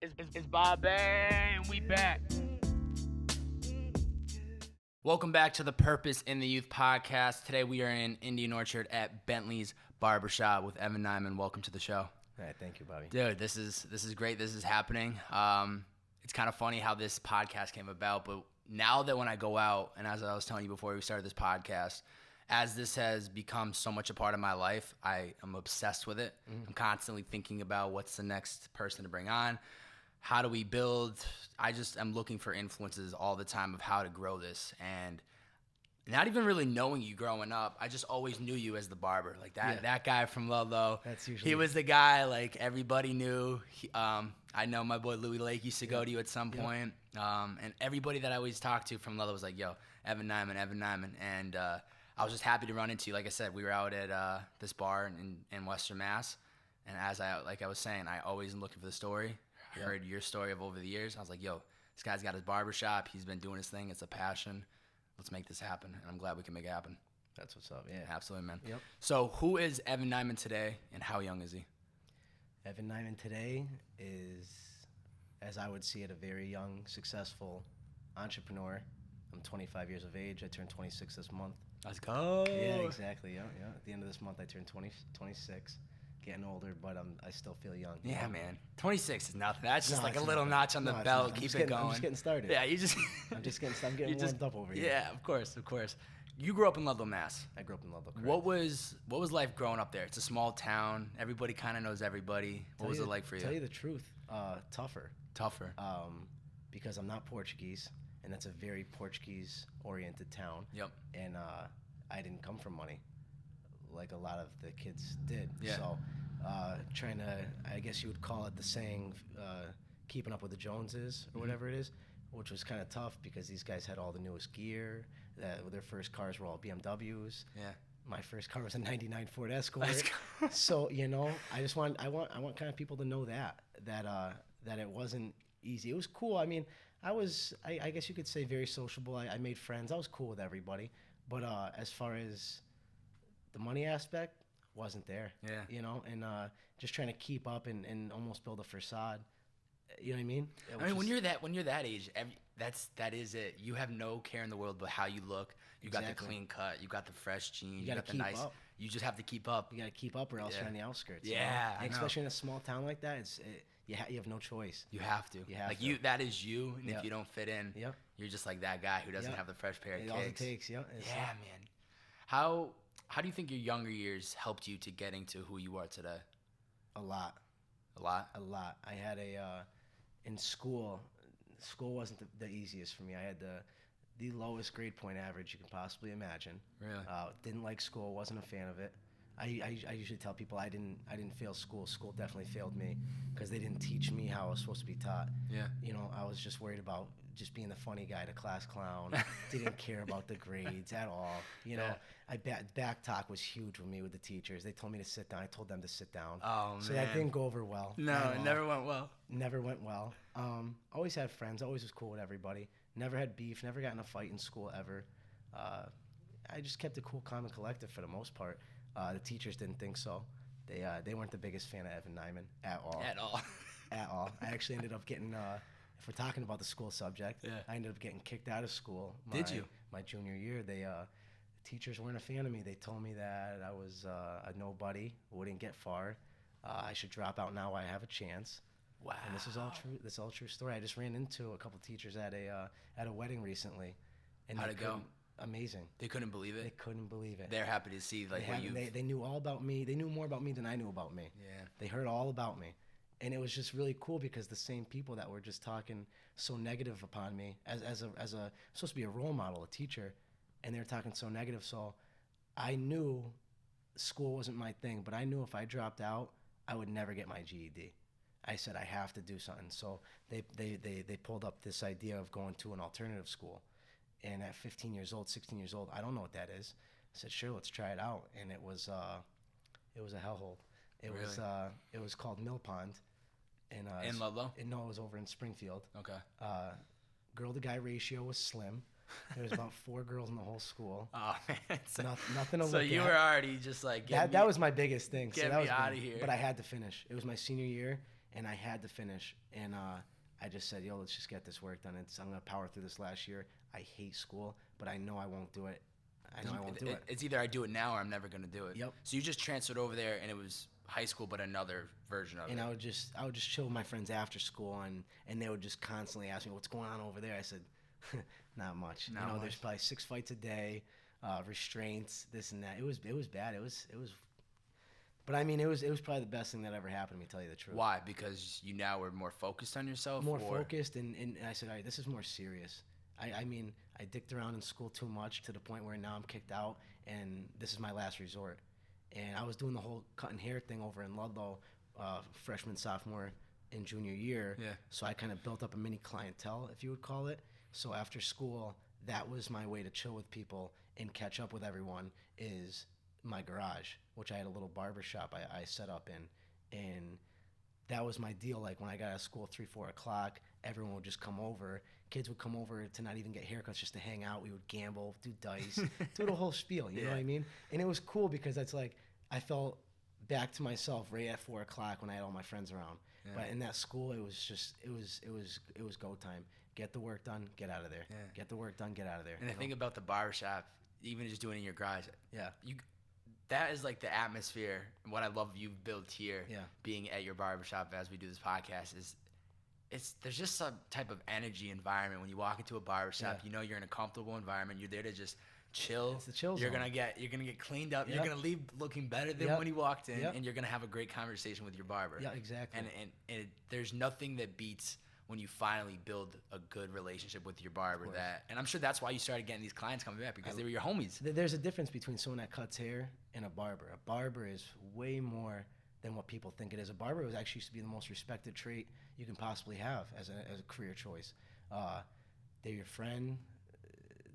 It's Bobbbaaaay, and we back. Welcome back to the Purpose in the Youth podcast. Today we are in Indian Orchard at Bentley's Barbershop with Evan Nyman. Welcome to the show. All right, thank you, Bobby. Dude, this is great. This is happening. It's kind of funny how this podcast came about, but now that when I go out, and as I was telling you before we started this podcast, as this has become so much a part of my life, I am obsessed with it. I'm constantly thinking about what's the next person to bring on. How do we build? I just am looking for influences all the time of how to grow this. And not even really knowing you growing up, I just always knew you as the barber. Like that guy from Ludlow. That's usually... He was the guy like everybody knew. I know my boy Louis Lake used to go to you at some point. And everybody that I always talked to from Ludlow was like, yo, Evan Nyman. And I was just happy to run into you. Like I said, we were out at this bar in Western Mass. And as I was saying, I always am looking for the story. I heard your story of over the years. I was like, yo, this guy's got his barbershop. He's been doing his thing. It's a passion. Let's make this happen. And I'm glad we can make it happen. That's what's up, yeah. Absolutely, man. Yep. So who is Evan Nyman today, and how young is he? Evan Nyman today is, as I would see it, a very young, successful entrepreneur. I'm 25 years of age. I turned 26 this month. Let's go. Yeah, exactly. Yeah. At the end of this month, I turned 26. Getting older, but I still feel young. Yeah, man. 26 is nothing. That's just like a little nothing. notch on the belt. Keep it going. I'm just getting started. Yeah, you just. I'm getting warmed up over here. Yeah, of course. You grew up in Ludlow, Mass. I grew up in Ludlow. Correct. What was life growing up there? It's a small town. Everybody kind of knows everybody. What was it like for you? Tell you the truth, tougher. Tougher. Because I'm not Portuguese, and that's a very Portuguese-oriented town. Yep. And I didn't come from money, like a lot of the kids did. Yeah. So trying to, I guess you would call it the saying, keeping up with the Joneses or whatever it is, which was kind of tough because these guys had all the newest gear. Their first cars were all BMWs. Yeah. My first car was a '99 Ford Escort. So I want kind of people to know that it wasn't easy. It was cool. I mean, I guess you could say very sociable. I made friends. I was cool with everybody. But as far as the money aspect, wasn't there. Yeah. And just trying to keep up and almost build a facade. You know what I mean? I mean, when you're that age, that is it. You have no care in the world but how you look. You got the clean cut. You got the fresh jeans. You got the nice. Up. You just have to keep up. You got to keep up, or else you're on the outskirts. Yeah, and especially in a small town like that, you have no choice. You have to. That is you. And if you don't fit in, you're just like that guy who doesn't have the fresh pair of kicks. All it takes. Yeah, man. How do you think your younger years helped you to getting to who you are today? A lot. I had in school wasn't the easiest for me. I had the lowest grade point average you can possibly imagine. Really? Didn't like school, wasn't a fan of it. I usually tell people I didn't fail school. School definitely failed me because they didn't teach me how I was supposed to be taught. Yeah. I was just worried about just being the funny guy, the class clown. Didn't care about the grades at all. Back talk was huge with me with the teachers. They told me to sit down. I told them to sit down. Oh, man. So that didn't go over well. No, it never went well. Never went well. Always had friends. Always was cool with everybody. Never had beef. Never got in a fight in school ever. I just kept it cool, calm, and collected for the most part. The teachers didn't think so. They weren't the biggest fan of Evan Nyman at all. At all. I actually ended up getting, if we're talking about the school subject, I ended up getting kicked out of school. Did you? My junior year, the teachers weren't a fan of me. They told me that I was a nobody, wouldn't get far. I should drop out now while I have a chance. Wow. And this is all true. This is all true story. I just ran into a couple teachers at a wedding recently. And how'd it go? Amazing. They couldn't believe it? They couldn't believe it. They're happy to see they knew all about me. They knew more about me than I knew about me. Yeah. They heard all about me. And it was just really cool because the same people that were just talking so negative upon me as a supposed to be a role model, a teacher, and they were talking so negative. So I knew school wasn't my thing, but I knew if I dropped out, I would never get my GED. I said I have to do something. So they pulled up this idea of going to an alternative school. And at 15 years old, 16 years old, I don't know what that is. I said, sure, let's try it out. And it was a hellhole. It was called Mill Pond. In Ludlow? No, it was over in Springfield. Okay. Girl to guy ratio was slim. There was about 4 girls in the whole school. Oh man, nothing to look at. So you were already just like that was my biggest thing. Get me out of here. But I had to finish. It was my senior year, and I had to finish. And I just said, yo, let's just get this work done. I'm gonna power through this last year. I hate school, but I know I won't do it. I know I won't do it. It's either I do it now or I'm never gonna do it. Yep. So you just transferred over there, and it was high school, but another version of it. And I would just chill with my friends after school, and they would just constantly ask me, what's going on over there? I said, not much. Not much. There's probably 6 fights a day, restraints, this and that. It was bad. It was. But I mean, it was probably the best thing that ever happened to me, to tell you the truth. Why? Because you now were more focused on yourself? More focused, and I said, all right, this is more serious. I mean, I dicked around in school too much to the point where now I'm kicked out, and this is my last resort. And I was doing the whole cutting hair thing over in Ludlow, freshman, sophomore, and junior year. Yeah. So I kind of built up a mini clientele, if you would call it. So after school, that was my way to chill with people and catch up with everyone, is my garage, which I had a little barbershop I set up in. And that was my deal. Like when I got out of school 3-4 o'clock, everyone would just come over. Kids would come over to not even get haircuts, just to hang out. We would gamble, do dice, do the whole spiel. You know what I mean? And it was cool because it's like I felt back to myself right at 4 o'clock when I had all my friends around. Yeah. But in that school, it was just it was go time. Get the work done, get out of there. Yeah. Get the work done, get out of there. And the thing about the barbershop, even just doing it in your garage, yeah, that is like the atmosphere. And what I love you've built here, yeah, being at your barbershop as we do this podcast, is there's just some type of energy environment when you walk into a barbershop. Yeah. You know you're in a comfortable environment. You're there to just chill. It's the chill zone. You're gonna get cleaned up. Yep. You're gonna leave looking better than when you walked in, and you're gonna have a great conversation with your barber. Yeah, exactly. And there's nothing that beats when you finally build a good relationship with your barber. And I'm sure that's why you started getting these clients coming back, because they were your homies. There's a difference between someone that cuts hair and a barber. A barber is way more than what people think it is. A barber actually used to be the most respected trait you can possibly have as a career choice. They're your friend.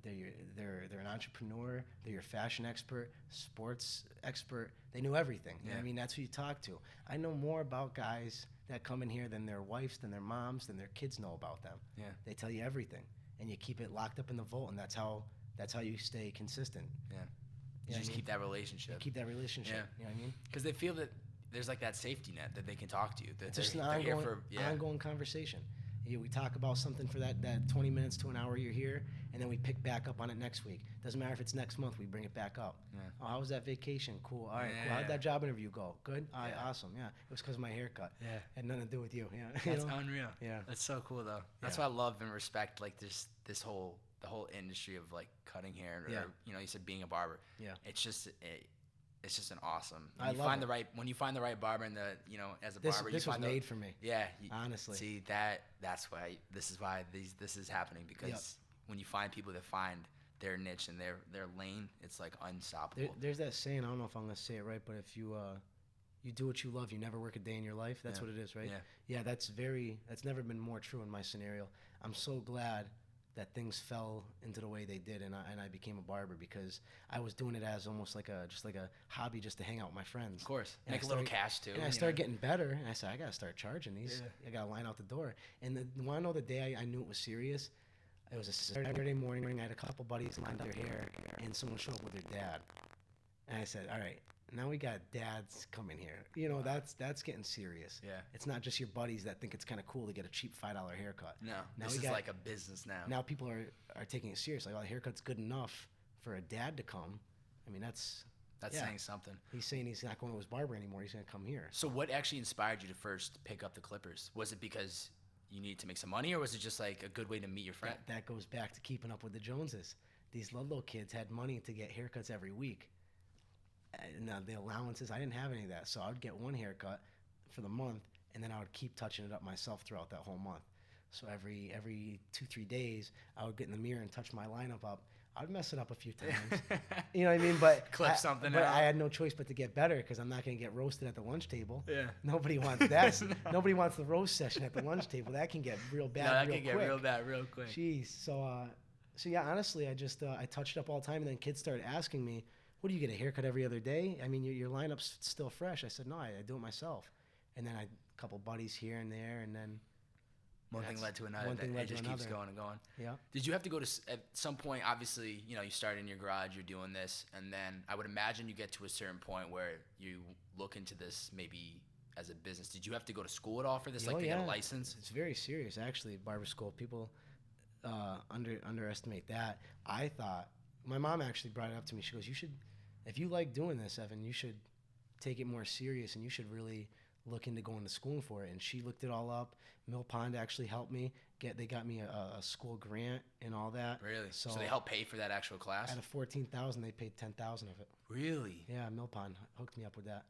They're an entrepreneur. They're your fashion expert, sports expert. They know everything. Yeah. I mean, that's who you talk to. I know more about guys that come in here than their wives, than their moms, than their kids know about them. Yeah. They tell you everything, and you keep it locked up in the vault, and that's how you stay consistent. Yeah. You just keep that relationship. You keep that relationship. Yeah. You know what I mean? Because they feel that there's like that safety net that they can talk to you. That it's just an ongoing conversation. We talk about something for that 20 minutes to an hour you're here, and then we pick back up on it next week. Doesn't matter if it's next month, we bring it back up. Yeah. Oh, how was that vacation? Cool. All right, cool. How'd that job interview go? Good? All right, awesome. Yeah. It was because of my haircut. Yeah. Had nothing to do with you. Yeah. That's unreal. Yeah. That's so cool, though. That's why I love and respect like the whole industry of like cutting hair, or you said being a barber. Yeah. It's just an awesome. When you find the right barber, and as a barber, this was made for me. Yeah, honestly. See that's why this is happening, because when you find people that find their niche and their lane, it's like unstoppable. There's that saying. I don't know if I'm gonna say it right, but if you do what you love, you never work a day in your life. That's what it is, right? Yeah. Yeah, that's never been more true in my scenario. I'm so glad that things fell into the way they did, and I became a barber, because I was doing it as almost like a hobby, just to hang out with my friends. Of course, and make a little cash too. And I started getting better, and I said, I gotta start charging these. Yeah. I gotta line out the door. And you wanna know the day I knew it was serious? It was a Saturday morning. I had a couple buddies lined up their hair, and someone showed up with their dad. And I said, all right, now we got dads coming here. That's getting serious. Yeah. It's not just your buddies that think it's kind of cool to get a cheap $5 haircut. No, this is like a business now. Now people are taking it serious. Like, oh, the haircut's good enough for a dad to come. I mean, that's saying something. He's saying he's not going to his barber anymore. He's going to come here. So what actually inspired you to first pick up the clippers? Was it because you needed to make some money, or was it just like a good way to meet your friend? That goes back to keeping up with the Joneses. These Ludlow kids had money to get haircuts every week. Now the allowances, I didn't have any of that, so I would get one haircut for the month, and then I would keep touching it up myself throughout that whole month. So every 2-3 days, I would get in the mirror and touch my lineup up. I'd mess it up a few times, you know what I mean? But clip something out. But I had no choice but to get better, because I'm not going to get roasted at the lunch table. Yeah. Nobody wants that. No. Nobody wants the roast session at the lunch table. That can get real bad. No, that can get real bad real quick. Jeez. So yeah, honestly, I just I touched it up all the time, and then kids started asking me, what do you get, a haircut every other day? I mean, your lineup's still fresh. I said, no, I do it myself. And then a couple buddies here and there, and then one thing led to another. It just keeps going and going. Yeah. Did you have to go to, at some point, obviously, you started in your garage, you're doing this, and then I would imagine you get to a certain point where you look into this maybe as a business? Did you have to go to school at all for this, Oh, like to get yeah. a license? It's very serious, actually, barber school. People underestimate that. I thought, my mom actually brought it up to me. She goes, you should, if you like doing this, Evan, you should take it more serious, and you should really look into going to school for it. And she looked it all up. Mill Pond actually helped me they got me a school grant and all that. Really? So they helped pay for that actual class? Out of 14,000, they paid 10,000 of it. Really? Yeah, Mill Pond hooked me up with that.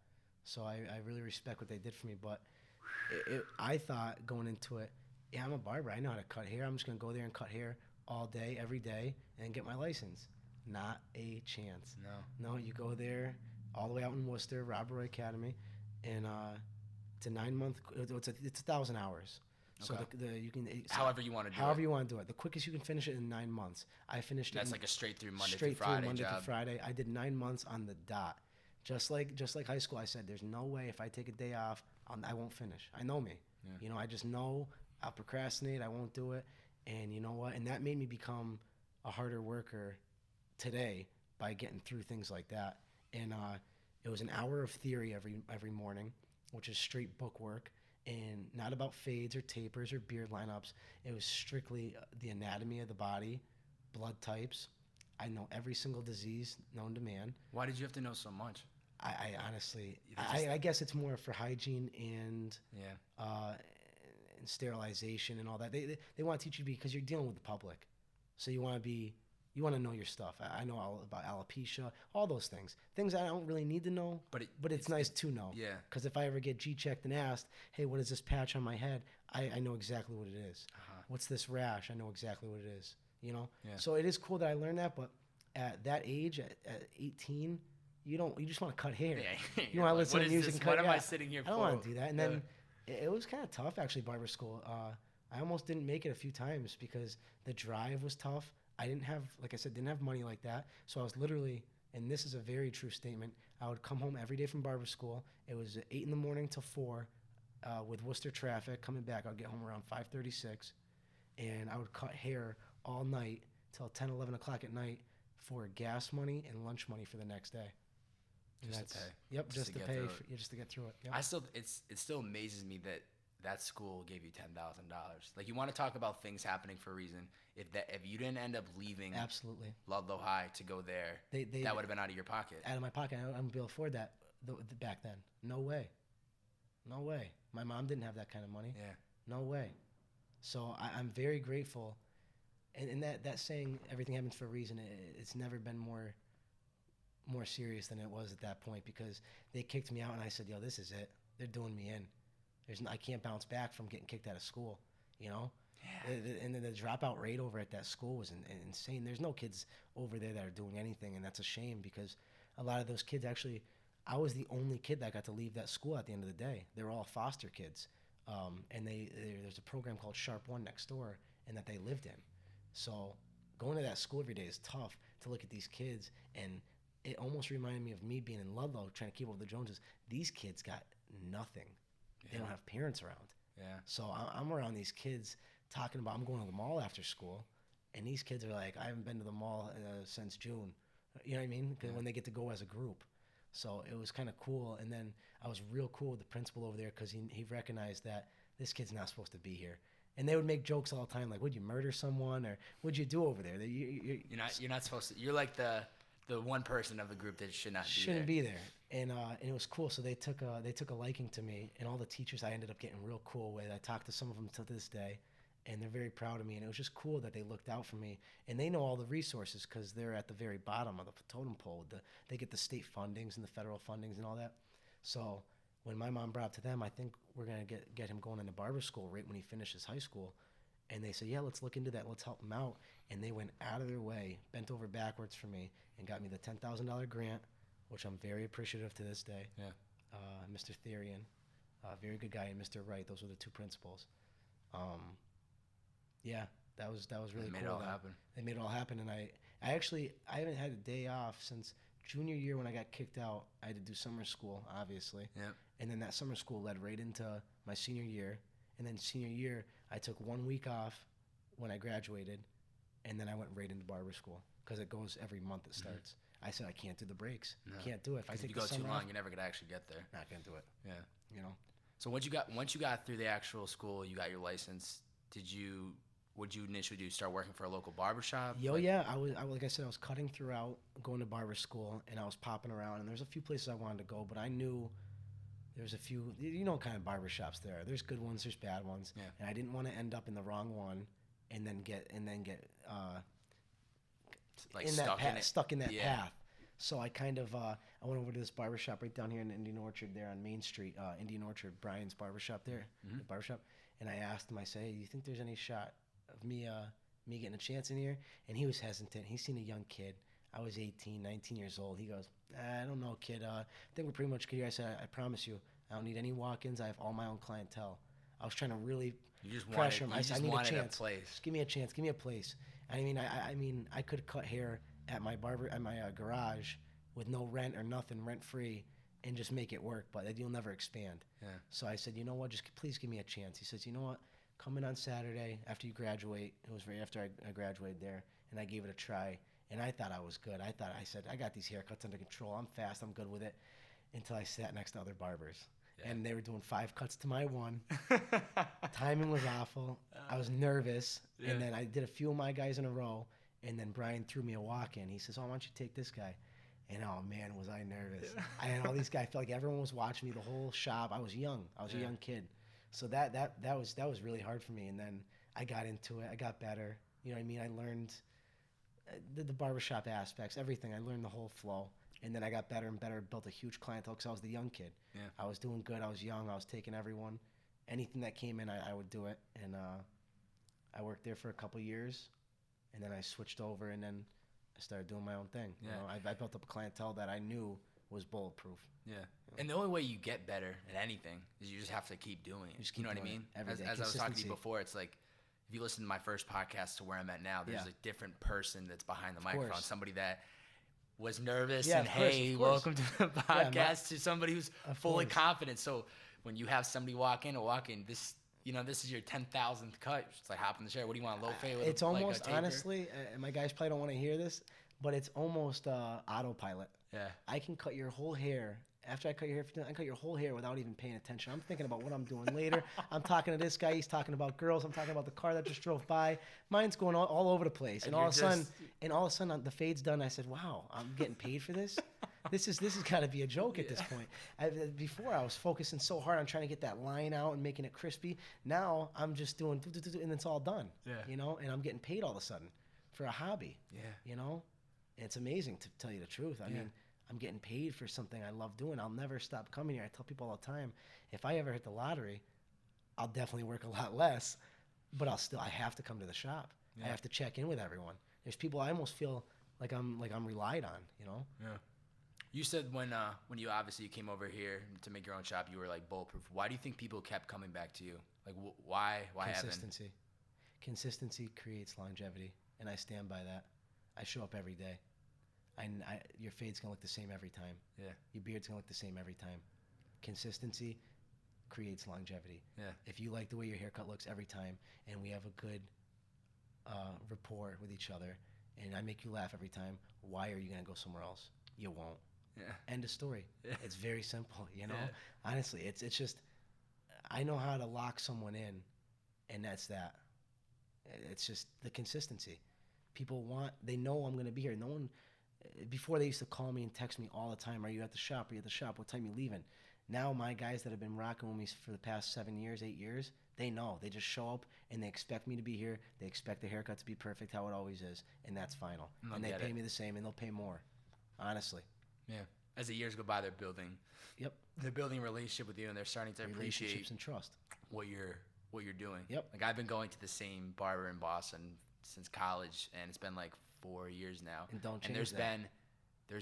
So I really respect what they did for me. But I thought going into it, yeah, I'm a barber. I know how to cut hair. I'm just going to go there and cut hair all day, every day, and get my license. Not a chance. No, you go there all the way out in Worcester, Robert Roy Academy, and it's a 9-month. It's 1,000 hours. So okay. you can however you want to do it. However you want to do it. The quickest you can finish it in 9 months. I finished That's it. Like a straight through Monday through Monday job. to Friday. I did 9 months on the dot. Just like high school, I said, there's no way if I take a day off, I won't finish. I know me. Yeah. You know, I just know I'll procrastinate. I won't do it. And you know what? And that made me become a harder worker today by getting through things like that. And it was an hour of theory every morning, which is straight book work, and not about fades or tapers or beard lineups. It was strictly the anatomy of the body, blood types. I know every single disease known to man. Why did you have to know so much? I honestly, I guess it's more for hygiene and and sterilization and all that. They want to teach you because you're dealing with the public, so you want to know your stuff. I know all about alopecia, all those things I don't really need to know, but it's nice to know. Yeah. Because if I ever get G-checked and asked, hey, what is this patch on my head? I know exactly what it is. Uh-huh. What's this rash? I know exactly what it is. You know. Yeah. So it is cool that I learned that, but at that age, at 18. You just want to cut hair. Yeah. You want to listen to music and cut hair. What am I sitting here for? I don't want to do that. And then it was kind of tough, actually, barber school. I almost didn't make it a few times because the drive was tough. I didn't have, like I said, money like that. So I was literally, and this is a very true statement, I would come home every day from barber school. It was 8 in the morning till 4 with Worcester traffic. Coming back, I'd get home around 5:36. And I would cut hair all night till 10, 11 o'clock at night for gas money and lunch money for the next day. Just to pay. Yep, just to pay just to get through it. Yep. It still amazes me that school gave you $10,000. Like, you want to talk about things happening for a reason. If you didn't end up leaving absolutely Ludlow High to go there, that would have been out of your pocket. Out of my pocket. I wouldn't be able to afford that back then. No way. My mom didn't have that kind of money. Yeah. No way. So I'm very grateful. And that saying, everything happens for a reason, it's never been more serious than it was at that point, because they kicked me out and I said, yo, this is it. They're doing me in. I can't bounce back from getting kicked out of school, you know? Yeah. And then the dropout rate over at that school was insane. There's no kids over there that are doing anything, and that's a shame, because a lot of those kids actually, I was the only kid that got to leave that school at the end of the day. They were all foster kids. And there's a program called Sharp One next door, and that they lived in. So going to that school every day is tough to look at these kids, and it almost reminded me of me being in Ludlow trying to keep up with the Joneses. These kids got nothing. Yeah. They don't have parents around. Yeah. So I'm around these kids talking about, I'm going to the mall after school, and these kids are like, I haven't been to the mall since June. You know what I mean? Because when they get to go as a group. So it was kind of cool. And then I was real cool with the principal over there, because he recognized that this kid's not supposed to be here. And they would make jokes all the time, like, would you murder someone, or what'd you do over there? You're not supposed to. You're like the one person of the group that shouldn't be there. And it was cool. So they took a liking to me, and all the teachers I ended up getting real cool with. I talked to some of them to this day, and they're very proud of me. And it was just cool that they looked out for me, and they know all the resources because they're at the very bottom of the totem pole. They get the state fundings and the federal fundings and all that. So when my mom brought up to them, I think we're gonna get him going into barber school right when he finishes high school. And they said, yeah, let's look into that. Let's help him out. And they went out of their way, bent over backwards for me, and got me the $10,000 grant, which I'm very appreciative to this day. Yeah. Mr. Therian, very good guy, and Mr. Wright. Those were the two principals. Yeah, that was really cool. They made it all happen. They made it all happen. And I haven't had a day off since junior year when I got kicked out. I had to do summer school, obviously. Yep. And then that summer school led right into my senior year. And then senior year, I took 1 week off when I graduated, and then I went right into barber school, because it goes every month. It starts. I said I can't do the breaks. No. Can't do it. If you go too long, you're never gonna actually get there. Not gonna do it. Yeah. You know. So once you got through the actual school, you got your license. Would you initially start working for a local barbershop? Yeah. I was like I said, I was cutting throughout, going to barber school, and I was popping around. And there's a few places I wanted to go, but I knew there's a few, what kind of barbershops there are. There's good ones, there's bad ones, and I didn't want to end up in the wrong one, and then get like stuck in that path. So I kind of I went over to this barbershop right down here in Indian Orchard there on Main Street, Indian Orchard, Brian's barbershop there, the barbershop. And I asked him, I said, hey, do you think there's any shot of me getting a chance in here? And he was hesitant. He's seen a young kid. I was 18, 19 years old. He goes, I don't know, kid. I think we're pretty much good here. I said, I promise you, I don't need any walk-ins. I have all my own clientele. I was trying to really pressure him. I said, I need a chance. Just give me a chance. Give me a place. I mean, I could cut hair at my garage with no rent or nothing, rent-free, and just make it work, but you'll never expand. Yeah. So I said, you know what, just please give me a chance. He says, you know what, come in on Saturday after you graduate. It was right after I graduated there, and I gave it a try, and I thought I was good. I said, I got these haircuts under control. I'm fast. I'm good with it, until I sat next to other barbers. Yeah. And they were doing 5 cuts to my 1. Timing was awful. I was nervous, and then I did a few of my guys in a row, and then Brian threw me a walk-in. He says, oh, why don't you take this guy? And oh man, was I nervous. I had all these guys, I felt like everyone was watching me, the whole shop. I was young. I was a young kid. So that was really hard for me. And then I got into it. I got better. You know what I mean? I learned the barbershop aspects, everything. I learned the whole flow. And then I got better and better, built a huge clientele because I was the young kid. Yeah. I was doing good. I was young. I was taking everyone. Anything that came in, I would do it. And I worked there for a couple years. And then I switched over, and then I started doing my own thing. Yeah. You know, I built up a clientele that I knew was bulletproof. Yeah. And the only way you get better at anything is you just have to keep doing it. You know what I mean? As I was talking to you before, it's like, if you listen to my first podcast to where I'm at now, there's a different person that's behind the microphone. Somebody that was nervous and, hey, welcome to the podcast, to somebody who's fully confident. So when you have somebody walk in, this is your 10,000th cut. It's like hop in the chair. What do you want, low fade? It's almost, honestly, and my guys probably don't want to hear this, but it's almost autopilot. Yeah. I can cut your whole hair. After I cut your hair, I can cut your whole hair without even paying attention. I'm thinking about what I'm doing later. I'm talking to this guy. He's talking about girls. I'm talking about the car that just drove by. Mine's going all over the place. And all of a sudden, the fade's done. I said, wow, I'm getting paid for this? This has got to be a joke at this point. Before, I was focusing so hard on trying to get that line out and making it crispy. Now, I'm just doing, and it's all done. Yeah. You know, and I'm getting paid all of a sudden for a hobby. Yeah. You know? And it's amazing, to tell you the truth. I mean, I'm getting paid for something I love doing. I'll never stop coming here. I tell people all the time, if I ever hit the lottery, I'll definitely work a lot less, but I have to come to the shop. Yeah. I have to check in with everyone. There's people I almost feel like I'm relied on, you know? Yeah. You said when you obviously came over here to make your own shop, you were like bulletproof. Why do you think people kept coming back to you? Like why Consistency. Evan? Consistency creates longevity, and I stand by that. I show up every day. Your fade's gonna look the same every time. Yeah. Your beard's gonna look the same every time. Consistency creates longevity. Yeah. If you like the way your haircut looks every time, and we have a good rapport with each other, and I make you laugh every time, why are you gonna go somewhere else? You won't. Yeah. End of story. Yeah. It's very simple, you know? Yeah. Honestly, it's just, I know how to lock someone in, and that's that. It's just the consistency. They know I'm gonna be here. No one. Before, they used to call me and text me all the time. Are you at the shop? Are you at the shop? What time are you leaving? Now my guys that have been rocking with me for the past 7 years, 8 years, they know. They just show up and they expect me to be here. They expect the haircut to be perfect, how it always is, and that's final. And they pay me the same, and they'll pay more, honestly. Yeah. As the years go by, they're building. Yep. They're building a relationship with you, and they're starting to appreciate relationships and trust. What you're doing. Yep. Like, I've been going to the same barber in Boston since college, and it's been like 4 years now. And there's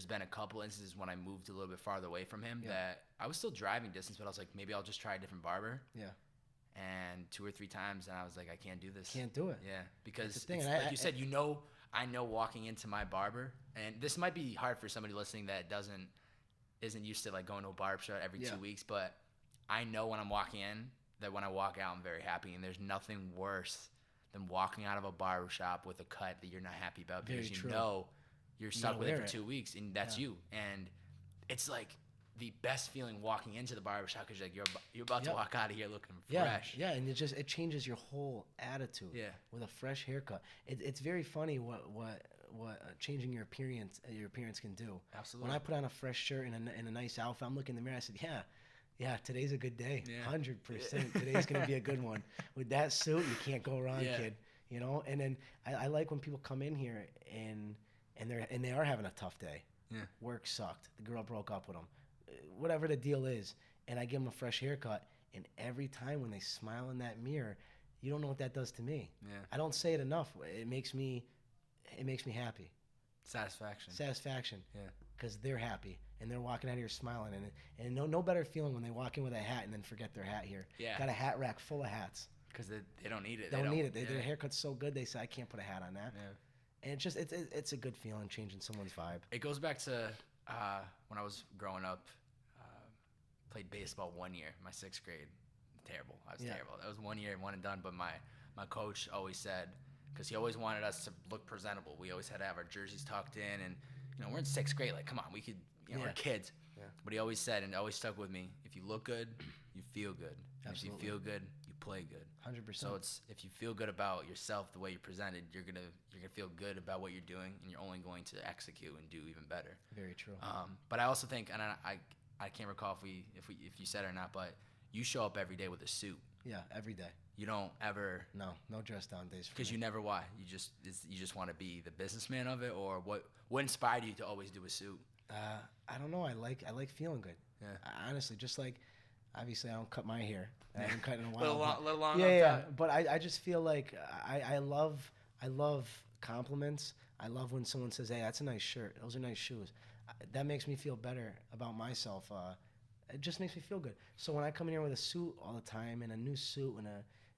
been a couple instances when I moved a little bit farther away from him that I was still driving distance, but I was like, maybe I'll just try a different barber. Yeah. And 2 or 3 times, and I was like, I can't do this. Can't do it. Yeah, because like you said, I know walking into my barber, and this might be hard for somebody listening that isn't used to like going to a barbershop every 2 weeks, but I know when I'm walking in that when I walk out, I'm very happy, and there's nothing worse than walking out of a barbershop with a cut that you're not happy about because you know you're stuck with it for 2 weeks, and that's you. And it's like the best feeling walking into the barbershop because you're about to Yep. walk out of here looking Yeah, fresh. yeah, and it changes your whole attitude. Yeah. With a fresh haircut, it's very funny what changing your appearance can do. Absolutely. When I put on a fresh shirt and a nice outfit, I'm looking in the mirror. I said, yeah, today's a good day. Yeah. 100%. Today's gonna be a good one. With that suit, you can't go wrong, Yeah. kid. You know. And then I like when people come in here and they are having a tough day. Yeah. Work sucked. The girl broke up with them. Whatever the deal is, and I give them a fresh haircut. And every time when they smile in that mirror, you don't know what that does to me. Yeah. I don't say it enough. It makes me happy. Satisfaction. Yeah. Because they're happy and they're walking out of here smiling, and no better feeling when they walk in with a hat and then forget their hat here. Yeah. Got a hat rack full of hats. Because they don't need it. They don't need it. Yeah. Their haircut's so good they say I can't put a hat on that. Yeah. And it's a good feeling changing someone's vibe. It goes back to when I was growing up. Played baseball 1 year, my 6th grade. Terrible. I was terrible. That was 1 year, one and done. But my coach always said, because he always wanted us to look presentable. We always had to have our jerseys tucked in, and we're in 6th grade. Like, come on, we could. We're kids. Yeah. But he always said, and it always stuck with me: if you look good, you feel good. And if Absolutely. you feel good, you play good. 100%. So it's if you feel good about yourself, the way you're presented, you're gonna feel good about what you're doing, and you're only going to execute and do even better. Very true. But I also think, and I can't recall if you said it or not, but you show up every day with a suit. Yeah, every day. You don't ever No dress down days. because you never why you just want to be the businessman of it, or what inspired you to always do a suit? I don't know. I like feeling good. Yeah. Honestly, just like obviously I don't cut my hair. I haven't cut in a while. little long. Yeah. But I just feel like I love compliments. I love when someone says, "Hey, that's a nice shirt. Those are nice shoes." That makes me feel better about myself. It just makes me feel good. So when I come in here with a suit all the time and a new suit and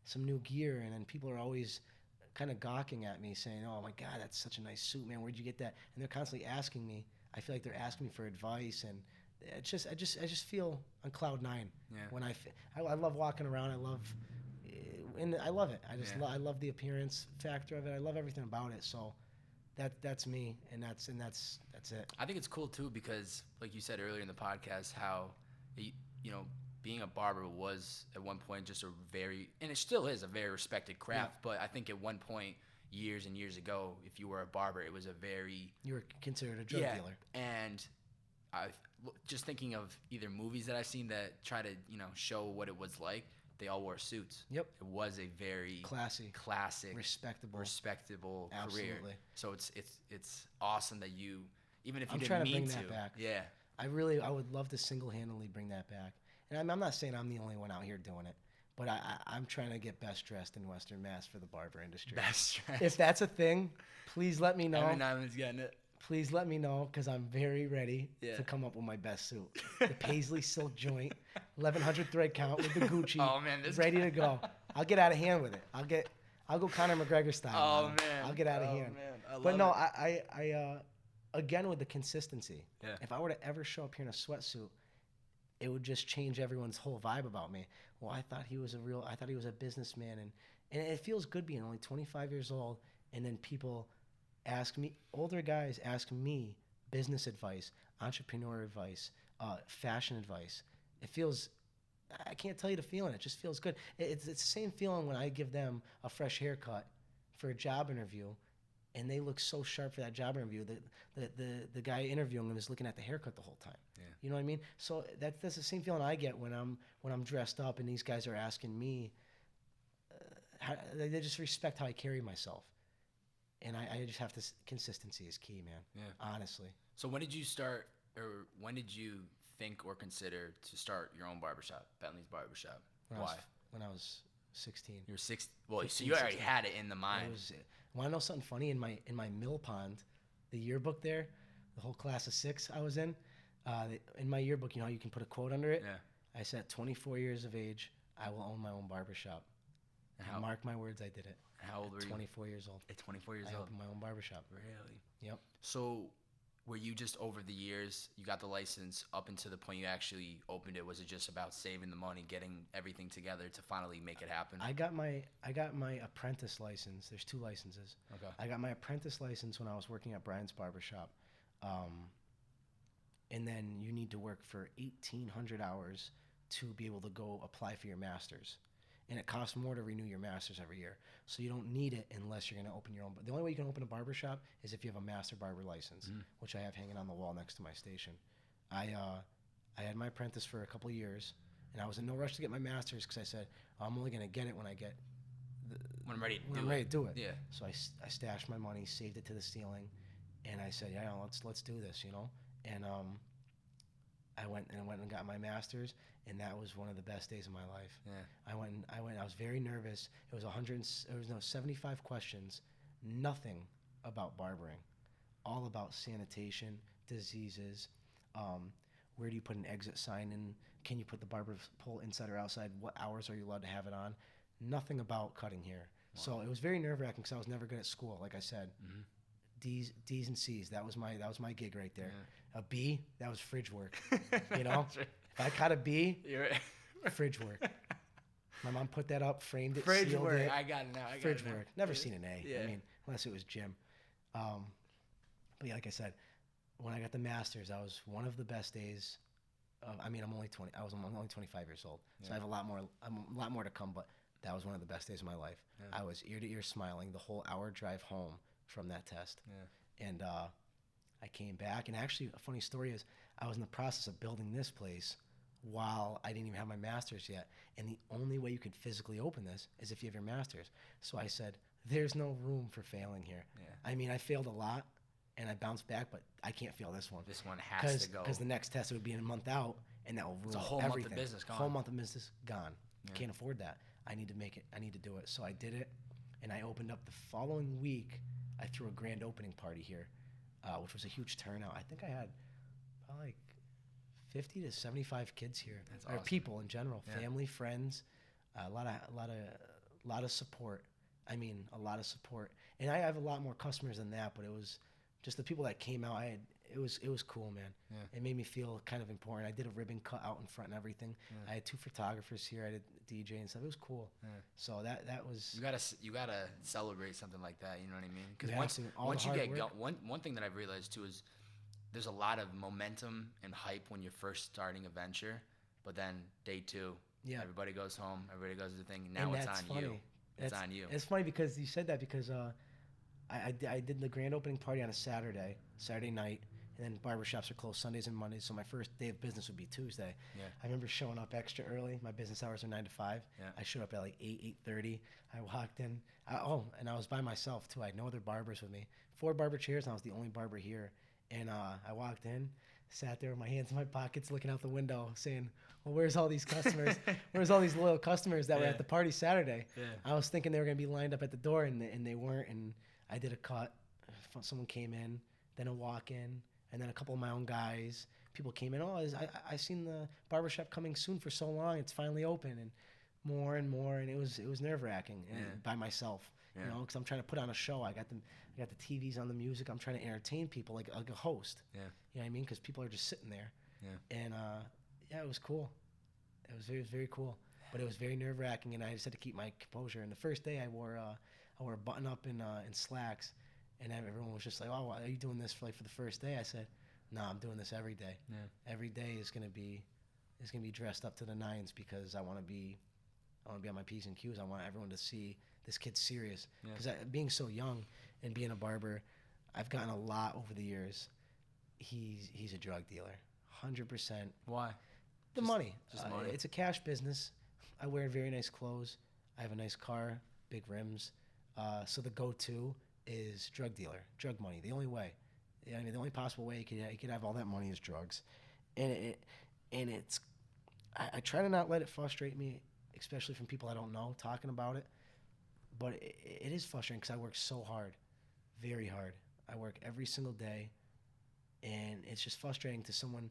some new gear, and then people are always kind of gawking at me saying, "Oh my God, that's such a nice suit, man. Where'd you get that?" And they're constantly asking me. I feel like they're asking me for advice, and I just feel on cloud 9 when I love walking around. I love it. I love the appearance factor of it. I love everything about it. So that's me, and that's it. I think it's cool too because, like you said earlier in the podcast, how being a barber was at one point just and it still is a very respected craft. Yeah. But I think at one point, years and years ago, if you were a barber, it was you were considered a drug dealer. And I just thinking of either movies that I've seen that try to show what it was like. They all wore suits. Yep. It was a very classic, respectable Absolutely. career. So it's awesome that you, even if you I'm didn't trying to mean bring that back. Yeah. I would love to single-handedly bring that back. And I'm not saying I'm the only one out here doing it, but I'm trying to get best dressed in Western Mass for the barber industry. Best dressed. If that's a thing, please let me know. Every Nyman's getting it. Please let me know, because I'm very ready to come up with my best suit. The Paisley silk joint, 1100 thread count with the Gucci. Oh man, this ready to go. I'll get out of hand with it. I'll go Conor McGregor style. Oh man, I'll get out of hand. Man. But no, I again with the consistency. Yeah. If I were to ever show up here in a sweatsuit, it would just change everyone's whole vibe about me. Well, I thought he was a businessman, and it feels good being only 25 years old, and then people ask me, older guys ask me business advice, entrepreneur advice, fashion advice. It feels, I can't tell you the feeling. It just feels good. It's the same feeling when I give them a fresh haircut for a job interview, and they look so sharp for that job interview that the guy interviewing them is looking at the haircut the whole time. Yeah. You know what I mean? So that's the same feeling I get when I'm dressed up and these guys are asking me. They just respect how I carry myself. And I just have to, consistency is key, man. Yeah. Honestly. So when did you start, or when did you think or consider to start your own barbershop, Bentley's Barbershop? Why? When I was 16. You were 6. Well, 15, so you already 16. had it in the mind. Want to know something funny? In my mill pond, the yearbook there, the whole class of 6 I was in my yearbook, you know how you can put a quote under it? Yeah. I said, 24 years of age, I will own my own barbershop. And mark my words, I did it. How old were you? 24 years old. At 24 years I old. opened my own barbershop. Really? Yep. So were you just over the years, you got the license up until the point you actually opened it? Was it just about saving the money, getting everything together to finally make it happen? I got my apprentice license. There's 2 licenses. Okay. I got my apprentice license when I was working at Brian's Barbershop. and then you need to work for 1,800 hours to be able to go apply for your master's. And it costs more to renew your master's every year. So you don't need it unless you're going to open your own. The only way you can open a barbershop is if you have a master barber license, which I have hanging on the wall next to my station. I had my apprentice for a couple of years, and I was in no rush to get my master's because I said, I'm only going to get it when when I'm ready to do it. Yeah. So I stashed my money, saved it to the ceiling, and I said, yeah, let's do this, you know. And I went and got my master's, and that was one of the best days of my life. Yeah. I was very nervous. It was 75 questions, nothing about barbering, all about sanitation, diseases, where do you put an exit sign in? Can you put the barber pole inside or outside? What hours are you allowed to have it on? Nothing about cutting here. Wow. So it was very nerve-wracking because I was never good at school, like I said. Mm-hmm. D's and C's. That was my gig right there. Yeah. A B, that was fridge work. You know, if I caught a B, fridge work. My mom put that up, framed it, fridge sealed work. it. I got it now. Fridge work. Never seen an A. Yeah. I mean, unless it was gym. But yeah, like I said, when I got the master's, I was one of the best days. I'm only 20. I was only 25 years old, so I have a lot more to come. But that was one of the best days of my life. Yeah. I was ear to ear smiling the whole hour drive home from that test. Yeah. And I came back, and actually, a funny story is I was in the process of building this place while I didn't even have my master's yet. And the only way you could physically open this is if you have your master's. So I said, there's no room for failing here. Yeah. I mean, I failed a lot, and I bounced back, but I can't fail this one. This one has to go. Because the next test would be in a month out, and that will ruin everything. It's a whole month of business gone. Whole month of business gone. Yeah. Can't afford that. I need to make it. I need to do it. So I did it, and I opened up the following week. I threw a grand opening party here, which was a huge turnout. I think I had probably like 50 to 75 kids here. That's awesome. Or people in general, family, friends, a lot of support. I mean, a lot of support. And I have a lot more customers than that, but it was just the people that came out. It was cool, man. Yeah. It made me feel kind of important. I did a ribbon cut out in front and everything. Yeah. I had 2 photographers here. I did DJ and stuff. It was cool. Yeah. So that was. You gotta celebrate something like that. You know what I mean? Because once you get one thing that I've realized too is there's a lot of momentum and hype when you're first starting a venture, but then day 2, everybody goes home, everybody goes to the thing. Now it's on you. It's on you. It's funny because you said that because I did the grand opening party on a Saturday night. And then barbershops are closed Sundays and Mondays, so my first day of business would be Tuesday. Yeah. I remember showing up extra early. My business hours are 9 to 5. Yeah. I showed up at like 8:30. I walked in. And I was by myself, too. I had no other barbers with me. 4 barber chairs, and I was the only barber here. And I walked in, sat there with my hands in my pockets, looking out the window, saying, well, where's all these customers? Where's all these loyal customers that were at the party Saturday? Yeah. I was thinking they were going to be lined up at the door, and they weren't. And I did a cut. Someone came in, then a walk-in. And then a couple of my own guys, people came in. I seen the barbershop coming soon for so long. It's finally open, and more, and it was nerve wracking by myself, you know, because I'm trying to put on a show. I got the TVs on, the music. I'm trying to entertain people like a host. Yeah, you know what I mean? Because people are just sitting there. Yeah, and it was cool. It was very cool, but it was very nerve wracking, and I just had to keep my composure. And the first day I wore a button up in slacks. And everyone was just like, "Oh, are you doing this for the first day?" I said, "No, I'm doing this every day. Yeah. Every day is gonna be dressed up to the nines because I want to be on my P's and Q's. I want everyone to see this kid's serious. Because being so young and being a barber, I've gotten a lot over the years. He's a drug dealer, 100%. Why? The money. Just money. It's a cash business. I wear very nice clothes. I have a nice car, big rims. So the go-to is drug dealer, drug money. The only way, the only possible way you could have all that money is drugs, and it's. I try to not let it frustrate me, especially from people I don't know talking about it. But it is frustrating because I work so hard, very hard. I work every single day, and it's just frustrating to someone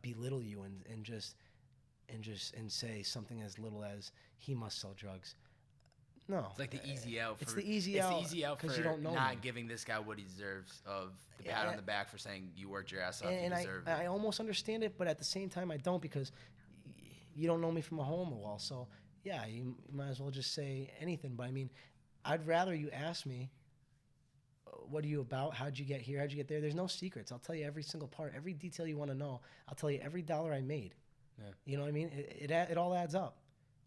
belittle you and say something as little as he must sell drugs. No, it's like the easy out. It's the easy out because you don't know not giving this guy what he deserves of the pat on the back for saying you worked your ass off. And you deserve it. I almost understand it, but at the same time I don't because you don't know me from a hole in the wall. So yeah, you might as well just say anything. But I mean, I'd rather you ask me what are you about? How'd you get here? How'd you get there? There's no secrets. I'll tell you every single part, every detail you want to know. I'll tell you every dollar I made. Yeah. You know what I mean? It all adds up.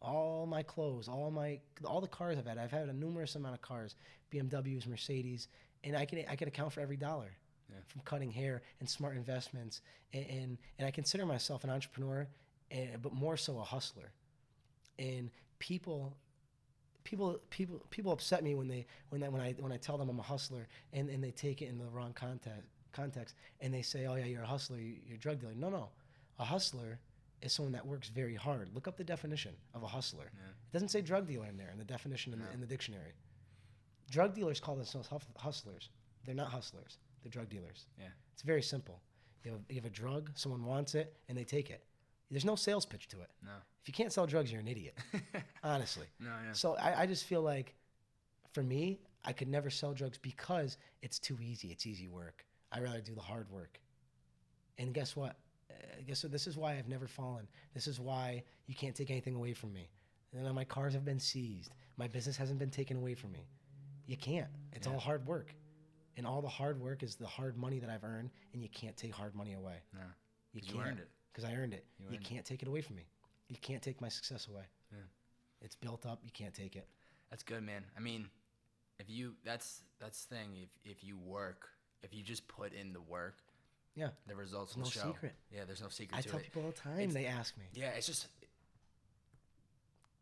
All my clothes, all the cars I've had a numerous amount of cars, BMWs, Mercedes, and I can account for every dollar. Yeah. From cutting hair and smart investments, and I consider myself an entrepreneur, but more so a hustler. And people upset me when I tell them I'm a hustler, and they take it in the wrong context, and they say, oh yeah, you're a hustler, you're a drug dealer. No, a hustler is someone that works very hard. Look up the definition of a hustler. Yeah. It doesn't say drug dealer in there in the definition in the dictionary. Drug dealers call themselves hustlers. They're not hustlers. They're drug dealers. Yeah. It's very simple. You have a drug, someone wants it, and they take it. There's no sales pitch to it. No. If you can't sell drugs, you're an idiot. Honestly. No, yeah. So I just feel like, for me, I could never sell drugs because it's too easy. It's easy work. I'd rather do the hard work. And guess what? This is why I've never fallen. This is why you can't take anything away from me. And my cars have been seized. My business hasn't been taken away from me. You can't. It's all hard work. And all the hard work is the hard money that I've earned, and you can't take hard money away. No. You earned it. Because I earned it. You can't take it away from me. You can't take my success away. Yeah. It's built up. You can't take it. That's good, man. I mean, that's the thing. If you work, if you just put in the work, yeah, the results will show. There's no secret. Yeah, there's no secret to it. I tell people all the time. They ask me. Yeah, it's just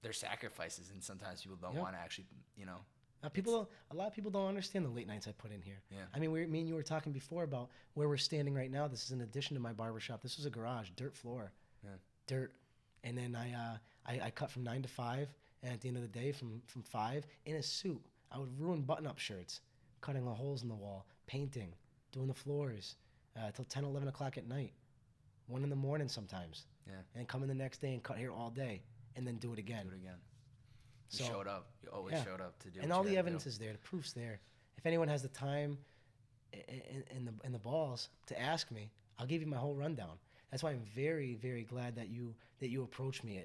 there's sacrifices, and sometimes people don't want to actually, a lot of people don't understand the late nights I put in here. Yeah. I mean, me and you were talking before about where we're standing right now. This is an addition to my barbershop. This was a garage, dirt floor, dirt. And then I cut from 9 to 5, and at the end of the day, from 5 in a suit, I would ruin button-up shirts, cutting the holes in the wall, painting, doing the floors, till 10, 11 o'clock at night, 1 in the morning sometimes. Yeah. And come in the next day and cut hair all day, and then do it again. You showed up. You always showed up to do. And all the evidence is there. The proof's there. If anyone has the time and the balls to ask me, I'll give you my whole rundown. That's why I'm very, very glad that you approached me.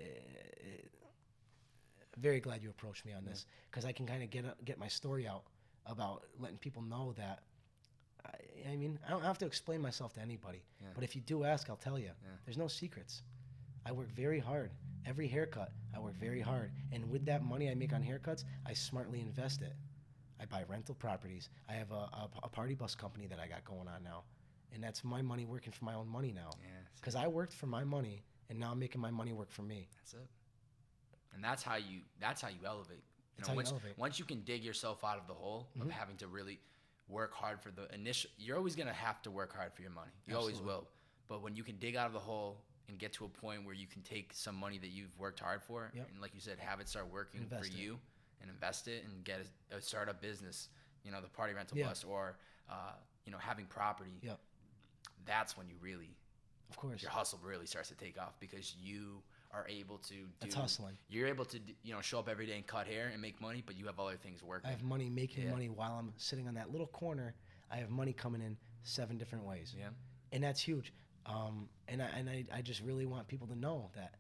Very glad you approached me on this, because I can kind of get my story out about letting people know that. I mean, I don't have to explain myself to anybody. Yeah. But if you do ask, I'll tell you. Yeah. There's no secrets. I work very hard. Every haircut, I work very hard. And with that money I make on haircuts, I smartly invest it. I buy rental properties. I have a party bus company that I got going on now. And that's my money working for my own money now. Because I worked for my money, and now I'm making my money work for me. That's it. And that's how you elevate. Once you can dig yourself out of the hole of having to really work hard for the initial, you're always going to have to work hard for your money. You always will. But when you can dig out of the hole and get to a point where you can take some money that you've worked hard for, and like you said, have it start working for you, and invest it and get a startup business, the party rental bus, or, having property. Yep. That's when you really, of course, your hustle really starts to take off, because you are able to do. That's hustling. You're able to, show up every day and cut hair and make money, but you have other things working. I have money making money while I'm sitting on that little corner. I have money coming in 7 different ways. Yeah. And that's huge. And I just really want people to know that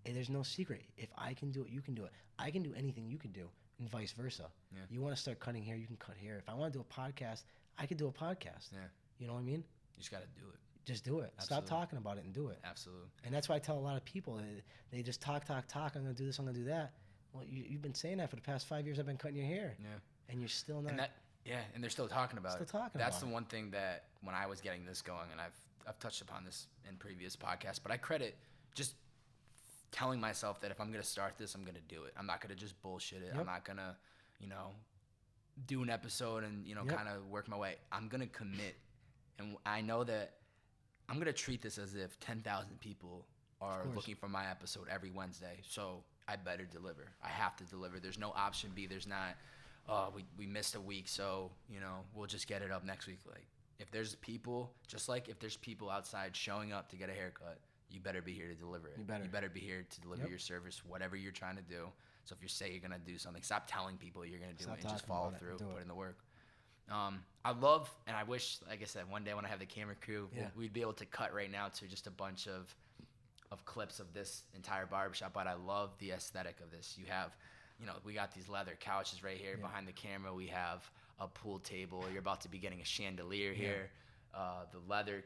there's no secret. If I can do it, you can do it. I can do anything you can do, and vice versa. Yeah. You want to start cutting hair, you can cut hair. If I want to do a podcast, I can do a podcast. Yeah. You know what I mean? You just got to do it. Just do it. Absolutely. Stop talking about it and do it. Absolutely. And that's why I tell a lot of people, they just talk. I'm going to do this, I'm going to do that. Well, you've been saying that for the past 5 years I've been cutting your hair. Yeah. And you're still not. And they're still talking about it. That's the one thing that when I was getting this going, and I've touched upon this in previous podcasts, but I credit just telling myself that if I'm going to start this, I'm going to do it. I'm not going to just bullshit it. Yep. I'm not going to, do an episode and, kind of work my way. I'm going to commit. And I know that I'm going to treat this as if 10,000 people are looking for my episode every Wednesday. So I better deliver. I have to deliver. There's no option B. There's not, we missed a week, so, we'll just get it up next week. Like, if there's people, just like if there's people outside showing up to get a haircut, you better be here to deliver it. You better be here to deliver your service, whatever you're trying to do. So if you say you're going to do something, stop telling people you're going to do it and just follow through, put in the work. I love, and I wish, like I said, one day when I have the camera crew, we'd be able to cut right now to just a bunch of clips of this entire barbershop, but I love the aesthetic of this. You have we got these leather couches right here behind the camera. We have a pool table. You're about to be getting a chandelier here. The leather,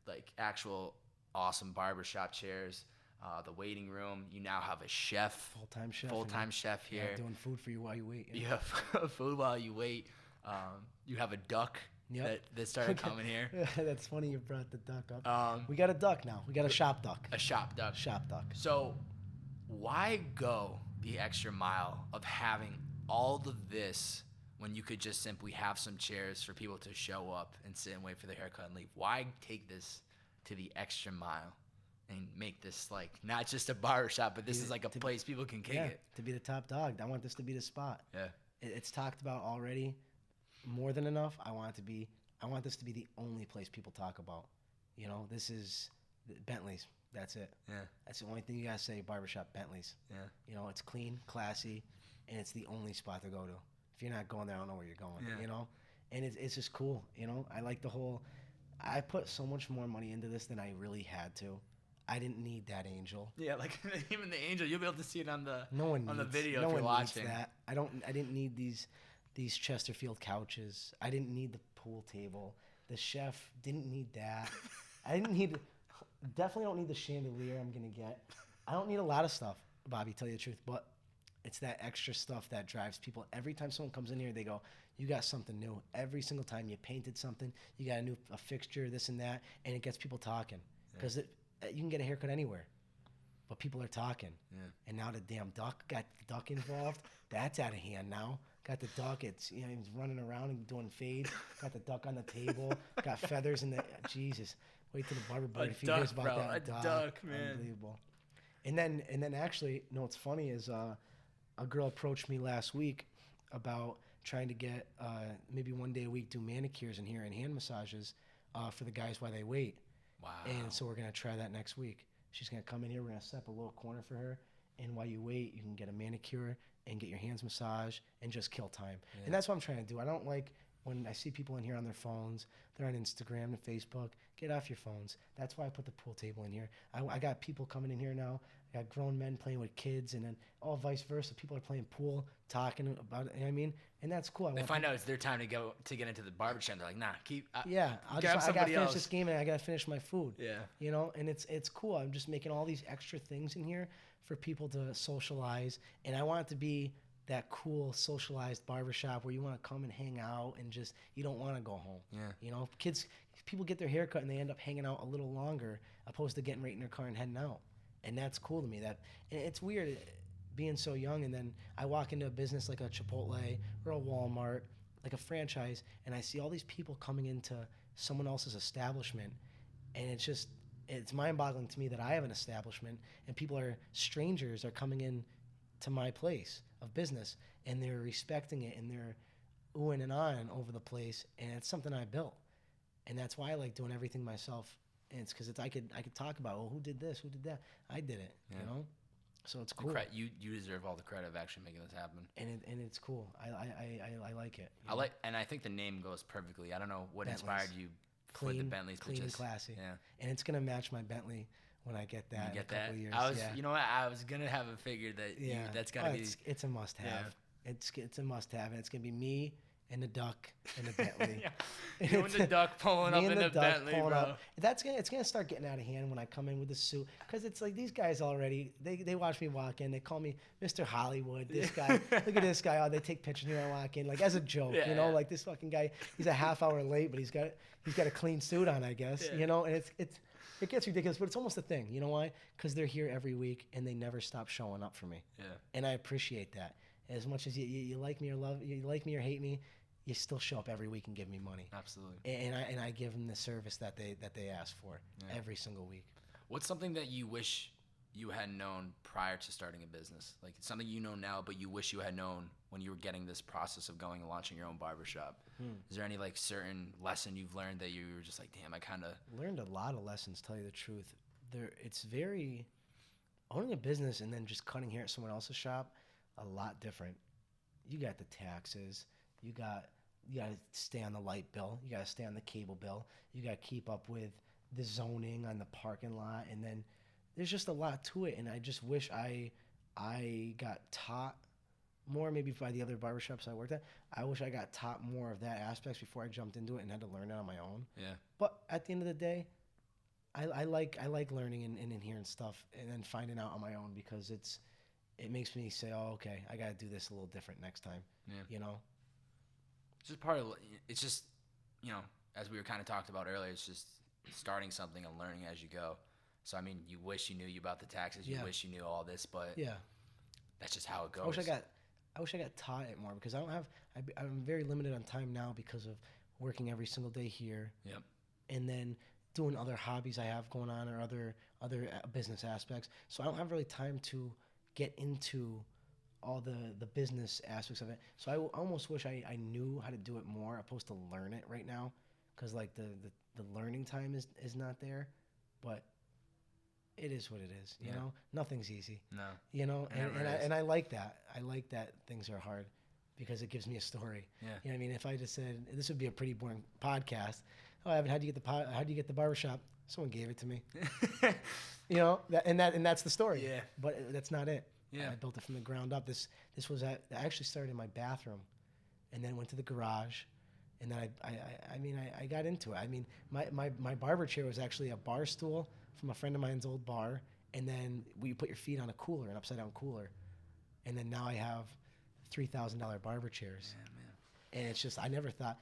like actual awesome barbershop chairs. The waiting room. You now have a chef. Full-time chef here. Yeah, doing food for you while you wait. You have food while you wait. You have a duck that started coming here. That's funny you brought the duck up. We got a duck now. We got a shop duck. A shop duck. Shop duck. So why go the extra mile of having all of this when you could just simply have some chairs for people to show up and sit and wait for their haircut and leave? Why take this to the extra mile and make this like not just a barbershop, but this is like a place people can kick it? To be the top dog. I want this to be the spot. Yeah. It's talked about already more than enough. I want this to be the only place people talk about. This is Bentley's. That's it. Yeah. That's the only thing you gotta say. Barbershop, Bentley's. Yeah. It's clean, classy, and it's the only spot to go to. If you're not going there, I don't know where you're going. Yeah. And it's just cool. I like the whole. I put so much more money into this than I really had to. I didn't need that angel. Yeah, like even the angel, you'll be able to see it on the the video if you're watching. Needs that. I didn't need these Chesterfield couches. I didn't need the pool table. The chef didn't need that. Definitely don't need the chandelier I'm gonna get. I don't need a lot of stuff, Bobby, tell you the truth, but it's that extra stuff that drives people. Every time someone comes in here, they go, you got something new. Every single time you painted something, you got a fixture, this and that, and it gets people talking. Because you can get a haircut anywhere, but people are talking. Yeah. And now the damn duck got the duck involved. That's out of hand now. Got the duck. It's he's running around and doing fades. Got the duck on the table. Got feathers in the Jesus. Wait till the barber bird if he hears about that duck, man. Unbelievable. And then actually, what's funny is a girl approached me last week about trying to get maybe one day a week do manicures in here and hand massages for the guys while they wait. Wow. And so we're going to try that next week. She's going to come in here. We're going to set up a little corner for her. And while you wait, you can get a manicure and get your hands massaged and just kill time. Yeah. And that's what I'm trying to do. I don't like when I see people in here on their phones. They're on Instagram and Facebook. Get off your phones. That's why I put the pool table in here. I got people coming in here now. I got grown men playing with kids, and then all vice versa. People are playing pool, talking about it. You know what I mean? And that's cool. They find out it's their time to get into the barbershop. They're like, nah, I got to finish this game, and I got to finish my food. Yeah. And it's cool. I'm just making all these extra things in here for people to socialize, and I want it to be that cool socialized barbershop where you want to come and hang out and just you don't want to go home. Yeah. People get their haircut and they end up hanging out a little longer opposed to getting right in their car and heading out. And that's cool to me. And it's weird being so young, and then I walk into a business like a Chipotle or a Walmart, like a franchise, and I see all these people coming into someone else's establishment, and it's mind-boggling to me that I have an establishment and strangers are coming in to my place of business, and they're respecting it, and they're oohing and ahhing over the place, and it's something I built. And that's why I like doing everything myself. And it's because I could talk about, who did this, who did that. I did it, So it's cool. You deserve all the credit of actually making this happen. And it's cool. I like it. And I think the name goes perfectly. I don't know what Bentley's. inspired you for the Bentleys. Clean and classy. Yeah. And it's gonna match my Bentley when I get that in a couple of years. You know what? I was gonna have a figure that that's gotta be. It's a must-have. Yeah. It's a must-have, and it's gonna be me and the duck and the Bentley. You and the duck pulling up in the Bentley, bro. Up. It's gonna start getting out of hand when I come in with the suit, because it's like these guys already. They watch me walk in. They call me Mr. Hollywood. This guy, look at this guy. Oh, they take pictures when I walk in, like as a joke, like this fucking guy. He's a half hour late, but he's got a clean suit on, I guess, And it gets ridiculous, but it's almost a thing. You know why? Because they're here every week and they never stop showing up for me. Yeah. And I appreciate that. As much as you like me or hate me, you still show up every week and give me money. Absolutely. And I give them the service that they ask for every single week. What's something that you wish you had known prior to starting a business? Like it's something you know now, but you wish you had known when you were getting this process of going and launching your own barbershop. Is there any like certain lesson you've learned that you were just like, damn, I kind of learned a lot of lessons, tell you the truth. It's very owning a business and then just cutting hair at someone else's shop, a lot different. You got the taxes, you got to stay on the light bill, you got to stay on the cable bill, you got to keep up with the zoning on the parking lot, and then there's just a lot to it. And I just wish I got taught more maybe by the other barbershops I worked at. I wish I got taught more of that aspects before I jumped into it and had to learn it on my own. Yeah. But at the end of the day, I like learning and hearing stuff and then finding out on my own because it makes me say, oh, okay, I got to do this a little different next time. Yeah. You know? It's just part of, it's just, you know, as we were kind of talked about earlier, it's just starting something and learning as you go. So, I mean, you wish you knew about the taxes. You wish you knew all this, but that's just how it goes. I wish I got taught it more because I'm very limited on time now because of working every single day here. Yep. And then doing other hobbies I have going on or other business aspects. So I don't have really time to get into all the business aspects of it. So I almost wish I knew how to do it more opposed to learn it right now because like the learning time is not there. But it is what it is, you know? Nothing's easy. No. You know, and I like that. I like that things are hard because it gives me a story. Yeah. You know what I mean? If I just said, this would be a pretty boring podcast. Oh, Evan, how'd you get the barbershop? Someone gave it to me. You know, and that's the story. Yeah. But that's not it. Yeah. I built it from the ground up. This was I actually started in my bathroom and then went to the garage. And then I got into it. I mean, my barber chair was actually a bar stool from a friend of mine's old bar. And then you put your feet on a cooler, an upside down cooler. And then now I have $3,000 barber chairs. Yeah, man. And it's just, I never thought,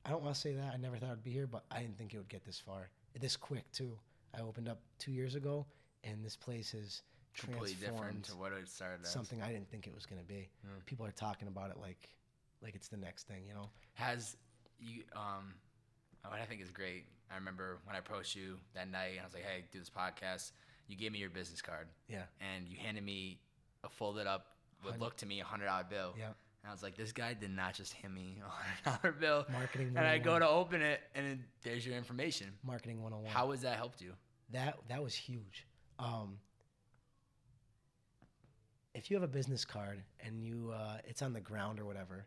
I don't want to say that, I never thought I'd be here, but I didn't think it would get this far. This quick, too. I opened up 2 years ago, and this place is completely different to what it started as. Something I didn't think it was going to be. People are talking about it like it's the next thing, you know? Has you, what I think is great, I remember when I approached you that night, and I was like, hey, do this podcast. You gave me your business card. Yeah. And you handed me a folded up, what looked to me $100 bill. Yeah. And I was like, this guy did not just hand me a $100 bill. Marketing 101. And I go to open it, and there's your information. Marketing 101. How has that helped you? That was huge. If you have a business card and you it's on the ground or whatever,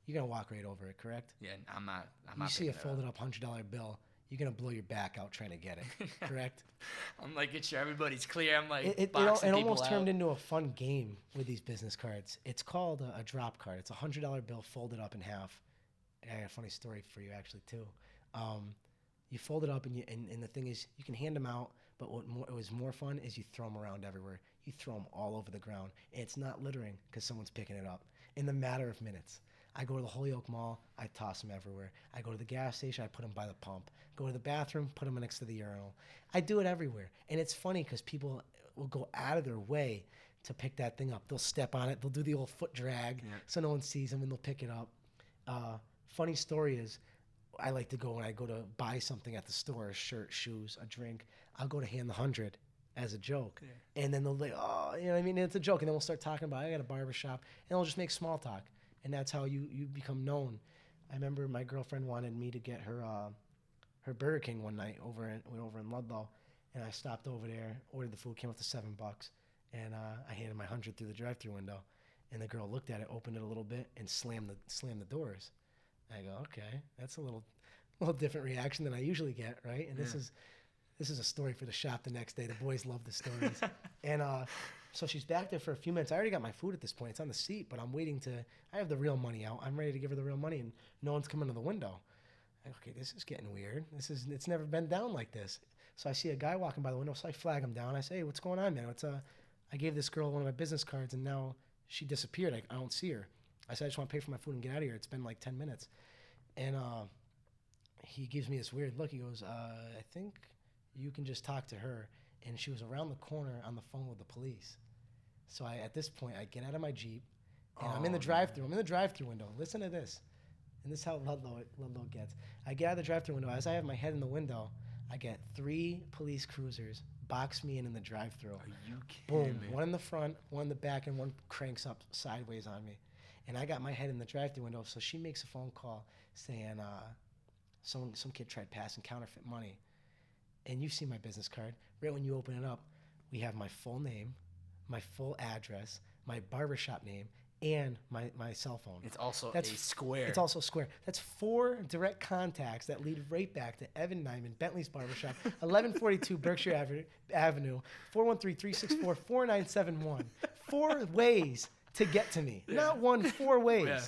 you're gonna walk right over it, correct? Yeah, I'm not. You see a folded up $100 bill, you're gonna blow your back out trying to get it, correct? I'm like, get sure everybody's clear. I'm like, it almost turned into a fun game with these business cards. It's called a drop card. It's a $100 bill folded up in half. I got a funny story for you actually too. You fold it up and the thing is you can hand them out, but what was more fun is you throw them around everywhere. You throw them all over the ground. And it's not littering because someone's picking it up in the matter of minutes. I go to the Holyoke Mall, I toss them everywhere. I go to the gas station, I put them by the pump. Go to the bathroom, put them next to the urinal. I do it everywhere. And it's funny because people will go out of their way to pick that thing up. They'll step on it, they'll do the old foot drag so no one sees them and they'll pick it up. Funny story is, I like to go when I go to buy something at the store, a shirt, shoes, a drink, I'll go to hand the 100 as a joke. Yeah. And then they'll like, oh, you know what I mean? It's a joke. And then we'll start talking about, I got a barbershop. And we'll just make small talk. And that's how you become known. I remember my girlfriend wanted me to get her Burger King one night over in Ludlow. And I stopped over there, ordered the food, came up to $7. And I handed my 100 through the drive-thru window. And the girl looked at it, opened it a little bit, and slammed the doors. I go, okay, that's a little different reaction than I usually get, right? And this is a story for the shop the next day. The boys love the stories. And so she's back there for a few minutes. I already got my food at this point. It's on the seat, but I'm waiting I have the real money out. I'm ready to give her the real money, and no one's coming to the window. I go, okay, this is getting weird. It's never been down like this. So I see a guy walking by the window, so I flag him down. I say, hey, what's going on, man? I gave this girl one of my business cards, and now she disappeared. I don't see her. I said, I just want to pay for my food and get out of here. It's been like 10 minutes. And he gives me this weird look. He goes, I think you can just talk to her. And she was around the corner on the phone with the police. So at this point, I get out of my Jeep, and I'm in the drive-thru. I'm in the drive-thru window. Listen to this. And this is how Ludlow gets. I get out of the drive-thru window. As I have my head in the window, I get 3 police cruisers box me in the drive-thru. Are you kidding me? One in the front, one in the back, and one cranks up sideways on me. And I got my head in the drive-thru window, so she makes a phone call saying some kid tried passing counterfeit money. And you see my business card. Right when you open it up, we have my full name, my full address, my barbershop name, and my cell phone. It's also a square. It's also square. That's 4 direct contacts that lead right back to Evan Nyman, Bentley's Barbershop, 1142 Berkshire Avenue, 413-364-4971. 4 ways to get to me. Not one, 4 ways. Yeah.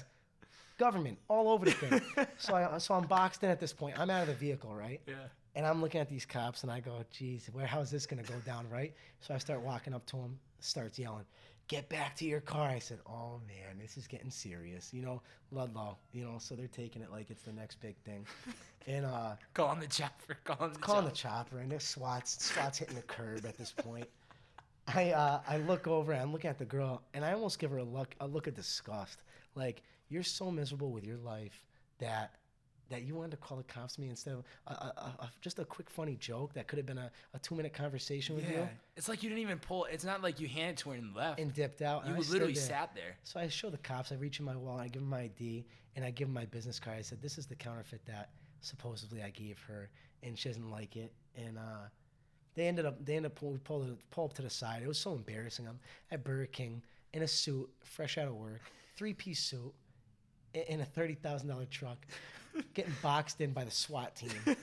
Government all over the thing. So I'm boxed in at this point. I'm out of the vehicle, right? Yeah. And I'm looking at these cops, and I go, geez, how's this going to go down, right? So I start walking up to him, starts yelling, get back to your car. I said, oh, man, this is getting serious. Ludlow, so they're taking it like it's the next big thing. And Calling the chopper. calling the chopper, and there's SWAT's hitting the curb at this point. I look over, and I'm looking at the girl, and I almost give her a look of disgust. Like, you're so miserable with your life that you wanted to call the cops to me instead of just a quick funny joke that could have been a 2-minute conversation with you. It's like you didn't even pull. It's not like you handed to her and left. And dipped out. You literally sat there. So I show the cops. I reach in my wallet. I give them my ID, and I give them my business card. I said, this is the counterfeit that supposedly I gave her, and she doesn't like it. And they ended up pull up to the side. It was so embarrassing. I'm at Burger King in a suit, fresh out of work, 3-piece suit, in a $30,000 truck, getting boxed in by the SWAT team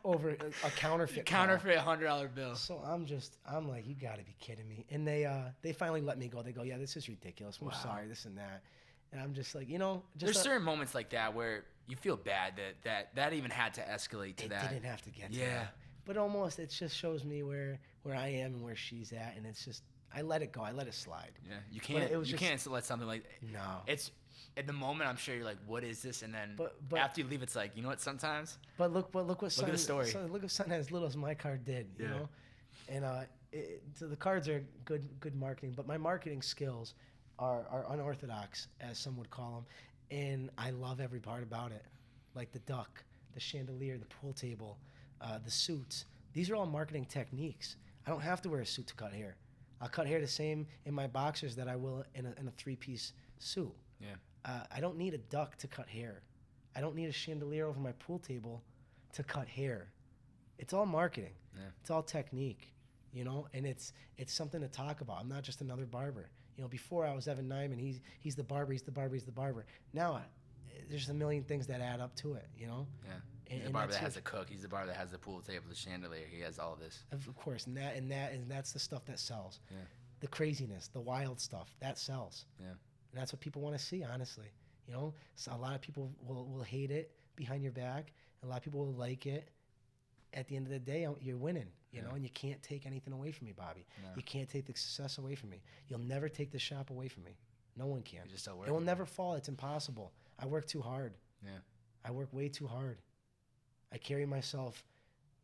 over a counterfeit $100 bill. So I'm like, you got to be kidding me. And they finally let me go. They go, yeah, this is ridiculous. We're sorry, this and that. And I'm just like, there's certain moments like that where you feel bad that even had to escalate to that. It didn't have to get to that. But almost, it just shows me where I am and where she's at, and it's just, I let it go. I let it slide. Yeah, you can't let something like no. It's at the moment. I'm sure you're like, what is this? And then but after you leave, it's like, you know what? Sometimes. But look what look at the story. Look what something as little as my card did. You know, and so the cards are good marketing, but my marketing skills are unorthodox, as some would call them, and I love every part about it, like the duck, the chandelier, the pool table, the suits. These are all marketing techniques. I don't have to wear a suit to cut hair. I'll cut hair the same in my boxers that I will in a 3-piece suit. Yeah. I don't need a duck to cut hair. I don't need a chandelier over my pool table to cut hair. It's all marketing. Yeah. It's all technique, and it's something to talk about. I'm not just another barber. Before I was Evan Nyman, he's the barber, he's the barber, he's the barber. Now there's a million things that add up to it, Yeah. He's the barber that has the cook. He's the barber that has the pool table, the chandelier. He has all this. Of course, and that's the stuff that sells. Yeah. The craziness, the wild stuff, that sells. Yeah. And that's what people want to see, honestly. So a lot of people will hate it behind your back. A lot of people will like it. At the end of the day, you're winning, and you can't take anything away from me, Bobby. No. You can't take the success away from me. You'll never take the shop away from me. No one can. It will never fall. It's impossible. I work too hard. Yeah. I work way too hard. I carry myself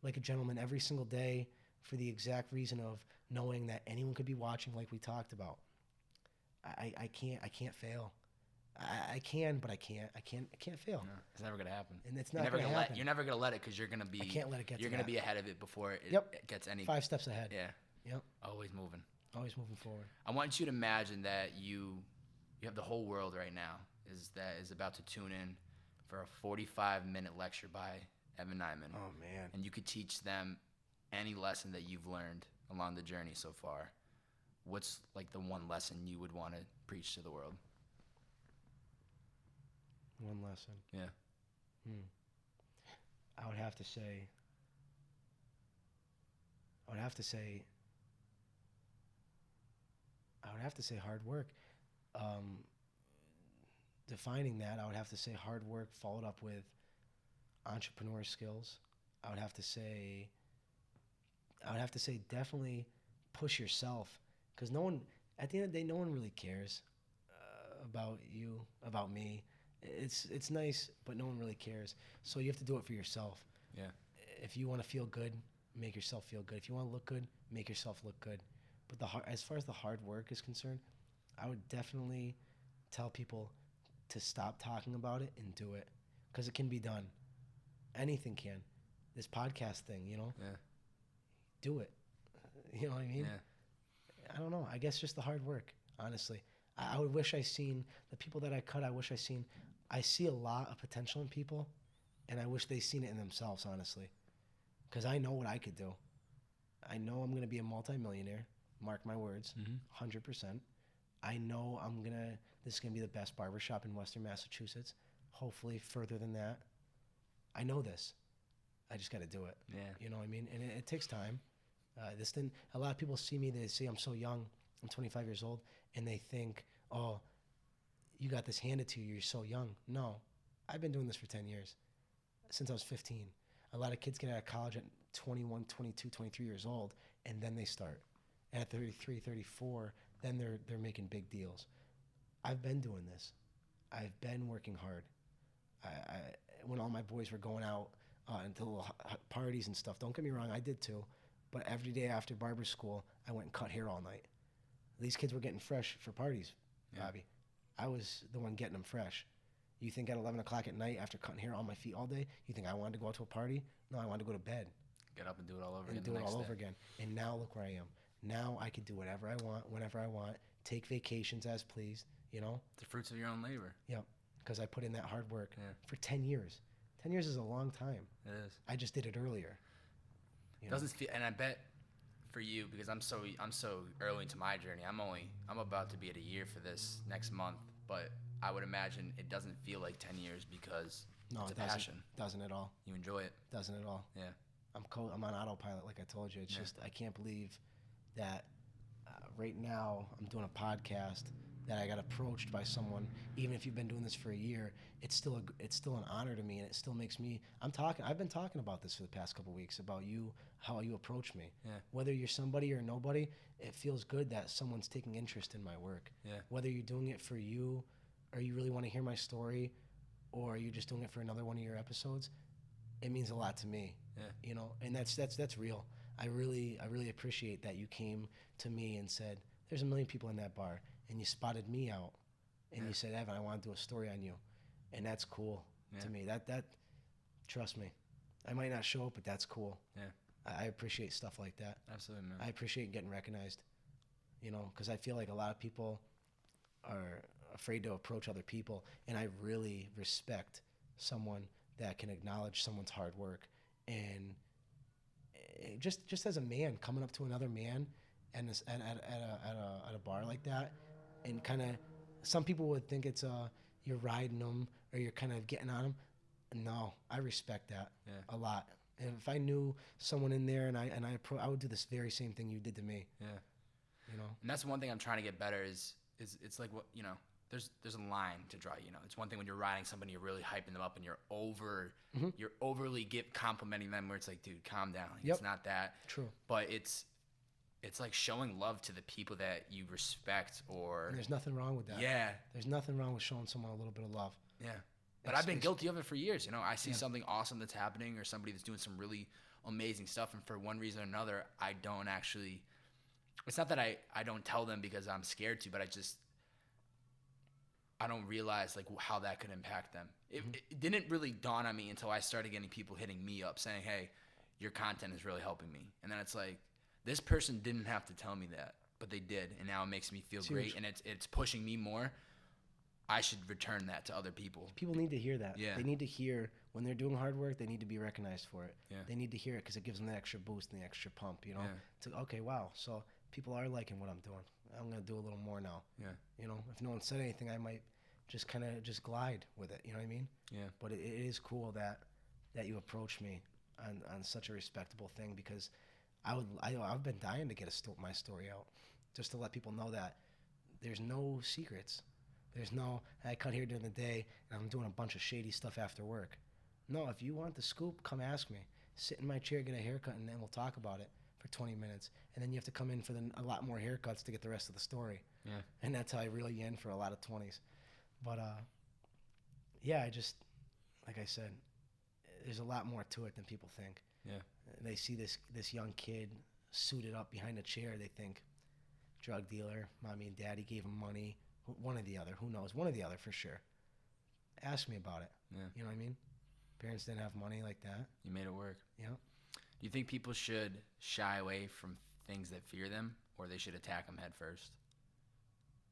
like a gentleman every single day for the exact reason of knowing that anyone could be watching, like we talked about. I can't fail. I can, but I can't fail. No, it's never gonna happen. And it's not gonna happen. You're never gonna let it because you're gonna be. I can't let it get. You're gonna be ahead of it before it gets any. 5 steps ahead. Yeah. Yep. Always moving. Always moving forward. I want you to imagine that you have the whole world right now is about to tune in for a 45-minute lecture by Evan Nyman. Oh man. And you could teach them any lesson that you've learned along the journey so far. What's like the one lesson you would want to preach to the world? One lesson. Yeah. I would have to say hard work. Defining that, I would have to say hard work followed up with entrepreneur skills. I would have to say definitely push yourself, because at the end of the day, no one really cares about you, about me. It's nice, but no one really cares. So you have to do it for yourself. Yeah. If you want to feel good, make yourself feel good. If you want to look good, make yourself look good. But as far as the hard work is concerned, I would definitely tell people to stop talking about it and do it, because it can be done. Anything can. This podcast thing, Yeah. Do it. You know what I mean? Yeah. I don't know. I guess just the hard work, honestly. I would wish I seen the people that I cut. I see a lot of potential in people, and I wish they seen it in themselves, honestly, because I know what I could do. I know I'm going to be a multimillionaire. Mark my words, 100%. I know this is going to be the best barbershop in Western Massachusetts, hopefully further than that. I know this. I just got to do it. Yeah. You know what I mean? And it takes time. A lot of people see me, they say I'm so young. I'm 25 years old, and they think, oh, you got this handed to you. You're so young. No, I've been doing this for 10 years, since I was 15. A lot of kids get out of college at 21, 22, 23 years old, and then they start. And at 33, 34, then they're making big deals. I've been doing this. I've been working hard. When all my boys were going out into little parties and stuff, don't get me wrong, I did too. But every day after barber school, I went and cut hair all night. These kids were getting fresh for parties, Bobby. I was the one getting them fresh. You think at 11 o'clock at night after cutting hair on my feet all day, you think I wanted to go out to a party? No, I wanted to go to bed. Get up and do it all over and again. do it all over again. And now look where I am. Now I can do whatever I want, whenever I want, take vacations as pleased, you know? The fruits of your own labor. Yep, because I put in that hard work for 10 years. 10 years is a long time. It is. I just did it earlier. Doesn't feel, and I bet for you, because I'm so early into my journey. I'm about to be at a year for this next month, but I would imagine it doesn't feel like 10 years because it's a passion. Doesn't at all. You enjoy it. Doesn't at all. Yeah. I'm on autopilot, like I told you. It's just I can't believe that right now I'm doing a podcast that I got approached by someone. Even if you've been doing this for a year, it's still an honor to me, and it still makes me. I've been talking about this for the past couple of weeks about you, how you approach me. Yeah. Whether you're somebody or nobody, it feels good that someone's taking interest in my work. Yeah. Whether you're doing it for you, or you really want to hear my story, or you're just doing it for another one of your episodes, it means a lot to me. Yeah. You know, and that's real. I really appreciate that you came to me and said, "There's a million people in that bar," and you spotted me out, and you said, "Evan, I want to do a story on you," and that's cool to me. That trust me, I might not show up, but that's cool. Yeah. I appreciate stuff like that. Absolutely, man. I appreciate getting recognized. You know, because I feel like a lot of people are afraid to approach other people, and I really respect someone that can acknowledge someone's hard work. And just as a man coming up to another man and at a bar like that, and kind of, some people would think it's you're riding them or you're kind of getting on them. No, I respect that a lot. And if I knew someone in there and I would do this very same thing you did to me. Yeah. You know. And that's one thing I'm trying to get better is it's like what, you know, there's a line to draw, you know. It's one thing when you're riding somebody, you're really hyping them up and you're overly complimenting them, where it's like, dude, calm down. Like, it's not that. True. But it's like showing love to the people that you respect, or And there's nothing wrong with that. Yeah. There's nothing wrong with showing someone a little bit of love. Yeah. But I've been guilty of it for years, you know. I see something awesome that's happening, or somebody that's doing some really amazing stuff, and for one reason or another, I don't actually, it's not that I don't tell them because I'm scared to, but I don't realize like how that could impact them. It didn't really dawn on me until I started getting people hitting me up saying, "Hey, your content is really helping me." And then it's like, this person didn't have to tell me that, but they did, and now it makes me feel great, and it's pushing me more. I should return that to other people. People need to hear that. Yeah. They need to hear when they're doing hard work, they need to be recognized for it. Yeah. They need to hear it because it gives them the extra boost and the extra pump, you know? Yeah. To, okay, wow, so people are liking what I'm doing. I'm going to do a little more now. Yeah. You know, if no one said anything, I might just kind of just glide with it, you know what I mean? Yeah. But it is cool that you approach me on such a respectable thing, because I've been dying to get my story out, just to let people know that there's no secrets. There's no, I cut here during the day and I'm doing a bunch of shady stuff after work. No, if you want the scoop, come ask me. Sit in my chair, get a haircut, and then we'll talk about it for 20 minutes. And then you have to come in for a lot more haircuts to get the rest of the story. Yeah. And that's how I reel you in for a lot of 20s. But, yeah, I just, like I said, there's a lot more to it than people think. Yeah. They see this young kid suited up behind a chair. They think, drug dealer, mommy and daddy gave him money. One or the other, who knows? One or the other for sure. Ask me about it. Yeah. You know what I mean? Parents didn't have money like that. You made it work. Yeah. Do you think people should shy away from things that fear them, or they should attack them head first?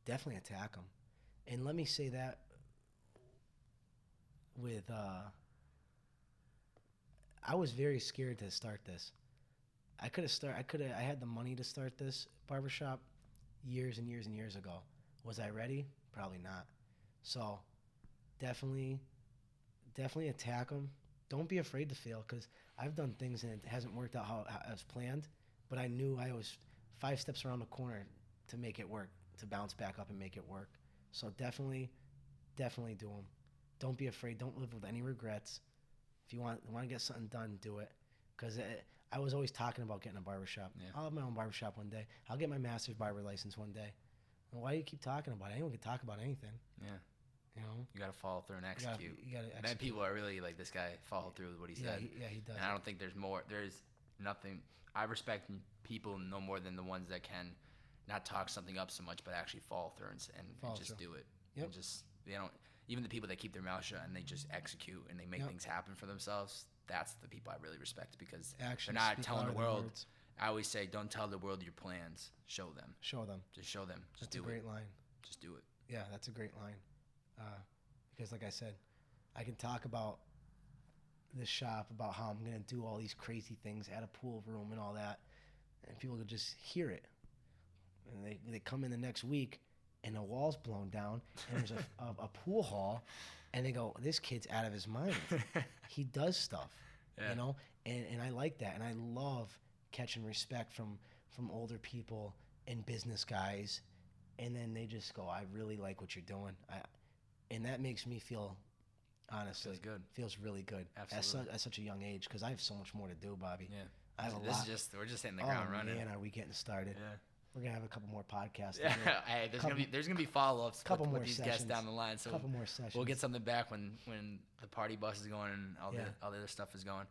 Definitely attack them. And let me say that with, I was very scared to start this. I had the money to start this barbershop years and years and years ago. Was I ready? Probably not. So definitely attack them. Don't be afraid to fail, because I've done things and it hasn't worked out how as planned, but I knew I was 5 steps around the corner to make it work, to bounce back up and make it work. So definitely definitely do them. Don't be afraid. Don't live with any regrets. If you want to get something done, do it. Because I was always talking about getting a barbershop. Yeah. I'll have my own barbershop one day. I'll get my master's barber license one day. And why do you keep talking about it? Anyone can talk about anything. Yeah. You know? You got to follow through and execute. You gotta execute. And then people are really like, this guy followed through with what he said. He does. And I don't think there's nothing. I respect people no more than the ones that can not talk something up so much, but actually follow through and just do it. Yep. And just, they don't, even the people that keep their mouth shut and they just execute and they make things happen for themselves, that's the people I really respect, because they're not telling the world. I always say, don't tell the world your plans. Show them. Show them. Just show them. Just that's a great line. Just do it. Yeah, that's a great line. Because like I said, I can talk about this shop, about how I'm going to do all these crazy things at a pool room and all that, and people could just hear it. And they come in the next week, and the wall's blown down, and there's a pool hall, and they go, this kid's out of his mind. He does stuff, you know? And I like that, and I love catching respect from older people and business guys, and then they just go, I really like what you're doing. And that makes me feel, honestly, feels really good. Absolutely. At such a young age, because I have so much more to do, Bobby. Yeah. I have we're just hitting the ground running. Man, are we getting started? Yeah. We're gonna have a couple more podcasts. Yeah. Hey, there's gonna be follow-ups with these guests down the line. So couple more sessions. We'll get something back when the party bus is going and all the other stuff is going.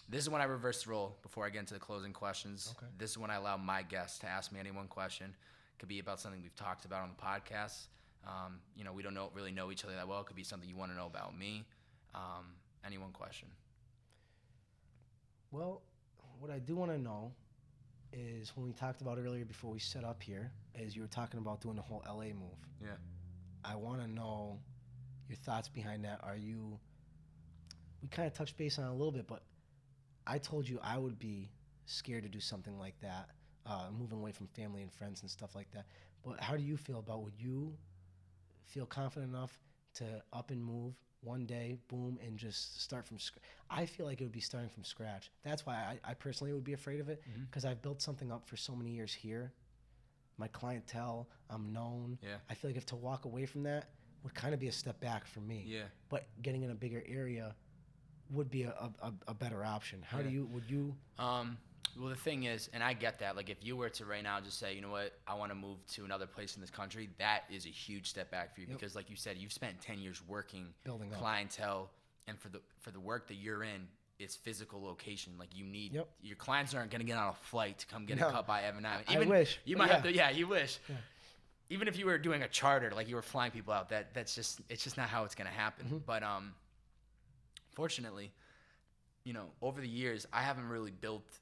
This is when I reverse the role before I get into the closing questions. Okay. This is when I allow my guests to ask me any one question. It could be about something we've talked about on the podcast. We don't really know each other that well. It could be something you want to know about me. Any one question. Well, what I do want to know is, when we talked about earlier before we set up here, is you were talking about doing the whole LA move. Yeah. I want to know your thoughts behind that. We kind of touched base on it a little bit, but I told you I would be scared to do something like that, moving away from family and friends and stuff like that. But how do you feel about, would you feel confident enough to up and move one day, boom, and just start from scratch? I feel like it would be starting from scratch. That's why I personally would be afraid of it, because I've built something up for so many years here. My clientele, I'm known. Yeah. I feel like if to walk away from that would kind of be a step back for me. Yeah. But getting in a bigger area would be a better option. Would you? Well, the thing is, and I get that, like if you were to right now just say, you know what, I want to move to another place in this country, that is a huge step back for you, because like you said, you've spent 10 years working, building clientele, and for the work that you're in, it's physical location. Like you need, your clients aren't going to get on a flight to come get a cut by Evan Nyman. I wish. You might have to, you wish. Yeah. Even if you were doing a charter, like you were flying people out, it's just not how it's going to happen. But fortunately, over the years, I haven't really built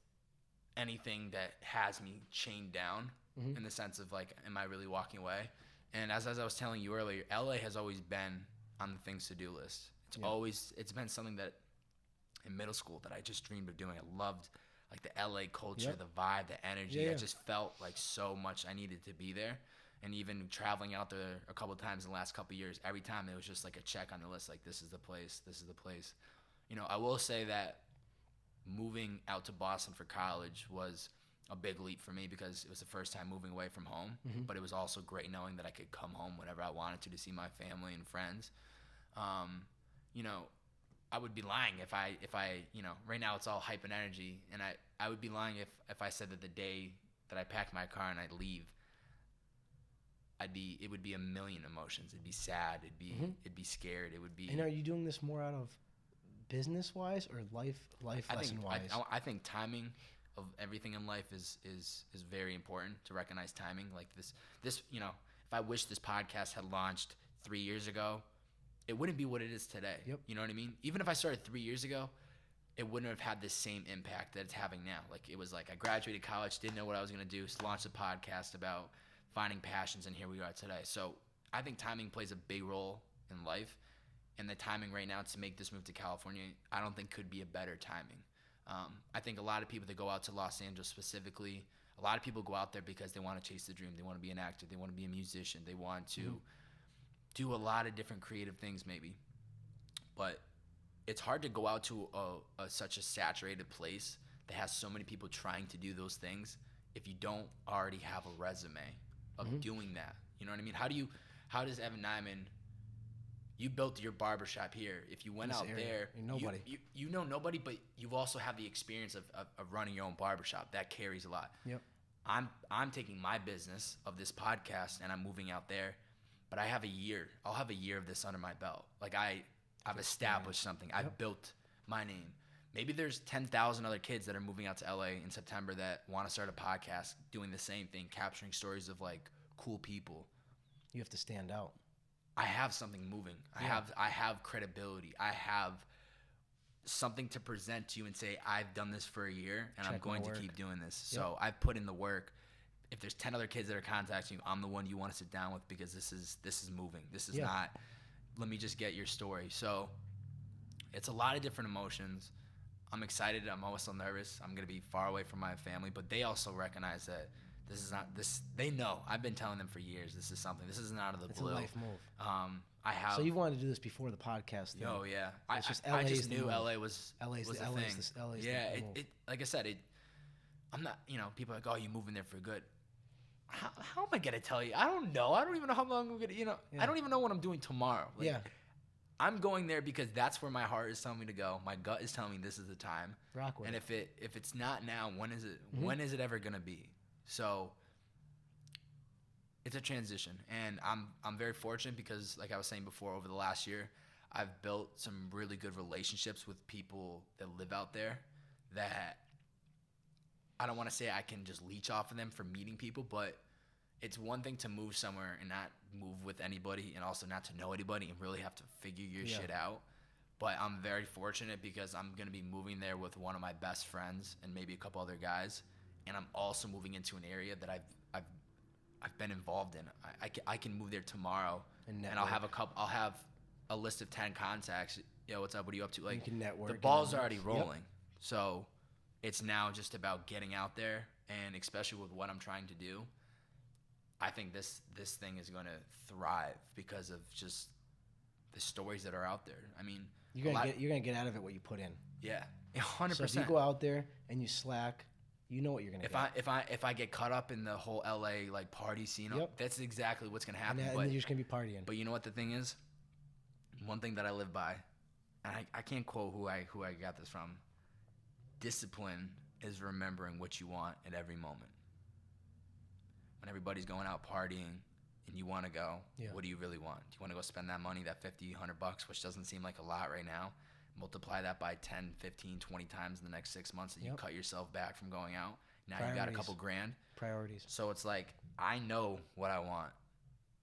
anything that has me chained down in the sense of like, am I really walking away? And as I was telling you earlier, LA has always been on the things to do list. It's been something that in middle school that I just dreamed of doing. I loved like the LA culture, the vibe, the energy. I just felt like so much I needed to be there. And even traveling out there a couple of times in the last couple of years, every time it was just like a check on the list, like this is the place, this is the place. I will say that moving out to Boston for college was a big leap for me, because it was the first time moving away from home, but it was also great knowing that I could come home whenever I wanted to see my family and friends. I would be lying if I right now it's all hype and energy, and I would be lying if I said that the day that I packed my car and I'd leave, it would be a million emotions. It'd be sad, it'd be scared, it would be. And are you doing this more out of business wise or life lesson wise? I think timing of everything in life is very important, to recognize timing. Like this if I wish this podcast had launched 3 years ago, it wouldn't be what it is today. Yep. You know what I mean? Even if I started 3 years ago, it wouldn't have had the same impact that it's having now. Like it was like I graduated college, didn't know what I was gonna do, launched a podcast about finding passions, and here we are today. So I think timing plays a big role in life. And the timing right now to make this move to California, I don't think could be a better timing. I think a lot of people that go out to Los Angeles specifically, a lot of people go out there because they want to chase the dream. They want to be an actor. They want to be a musician. They want to do a lot of different creative things maybe. But it's hard to go out to such a saturated place that has so many people trying to do those things if you don't already have a resume of doing that. You know what I mean? How does Evan Nyman You built your barbershop here. If you went out there, nobody. You know nobody, but you also have the experience of running your own barbershop. That carries a lot. Yep. I'm taking my business of this podcast and I'm moving out there, but I have a year. I'll have a year of this under my belt. Like I've established something. Yep. I've built my name. Maybe there's 10,000 other kids that are moving out to LA in September that want to start a podcast doing the same thing, capturing stories of like cool people. You have to stand out. I have something moving. Yeah. I have credibility. I have something to present to you and say, I've done this for a year and I'm going to keep doing this. Yep. So I've put in the work. If there's 10 other kids that are contacting you, I'm the one you want to sit down with because this is moving. This is not, let me just get your story. So it's a lot of different emotions. I'm excited. I'm also nervous. I'm going to be far away from my family, but they also recognize that this is not this. They know. I've been telling them for years. This is something. This isn't out of the blue. It's a life move. I have. So you wanted to do this before the podcast thing. Oh yeah. I just knew LA was the thing. Yeah. It like I said. I'm not. People are like, oh, you moving there for good. How am I gonna tell you? I don't know. I don't even know how long I'm gonna. Yeah. I don't even know what I'm doing tomorrow. Like, yeah. I'm going there because that's where my heart is telling me to go. My gut is telling me this is the time. Rock with it. And if it's not now, when is it? Mm-hmm. When is it ever gonna be? So it's a transition, and I'm very fortunate because, like I was saying before, over the last year, I've built some really good relationships with people that live out there that I don't want to say I can just leech off of them for meeting people, but it's one thing to move somewhere and not move with anybody and also not to know anybody and really have to figure your shit out. But I'm very fortunate because I'm going to be moving there with one of my best friends and maybe a couple other guys. And I'm also moving into an area that I've been involved in. I can move there tomorrow and I'll have a list of 10 contacts. Yo, what's up? What are you up to? Like, you can network. The ball's already rolling. So it's now just about getting out there, and especially with what I'm trying to do, I think this thing is going to thrive because of just the stories that are out there. I mean, you're gonna get out of it what you put in. Yeah, 100%. So if you go out there and you slack, you know what you're gonna get. If I get caught up in the whole LA like party scene, that's exactly what's gonna happen. And then you're just gonna be partying. But you know what the thing is? One thing that I live by, and I can't quote who I got this from. Discipline is remembering what you want at every moment. When everybody's going out partying and you want to go, what do you really want? Do you want to go spend that money, that $50, $100, which doesn't seem like a lot right now? Multiply that by 10, 15, 20 times in the next 6 months, and you cut yourself back from going out. Now you got a couple grand. Priorities. So it's like, I know what I want.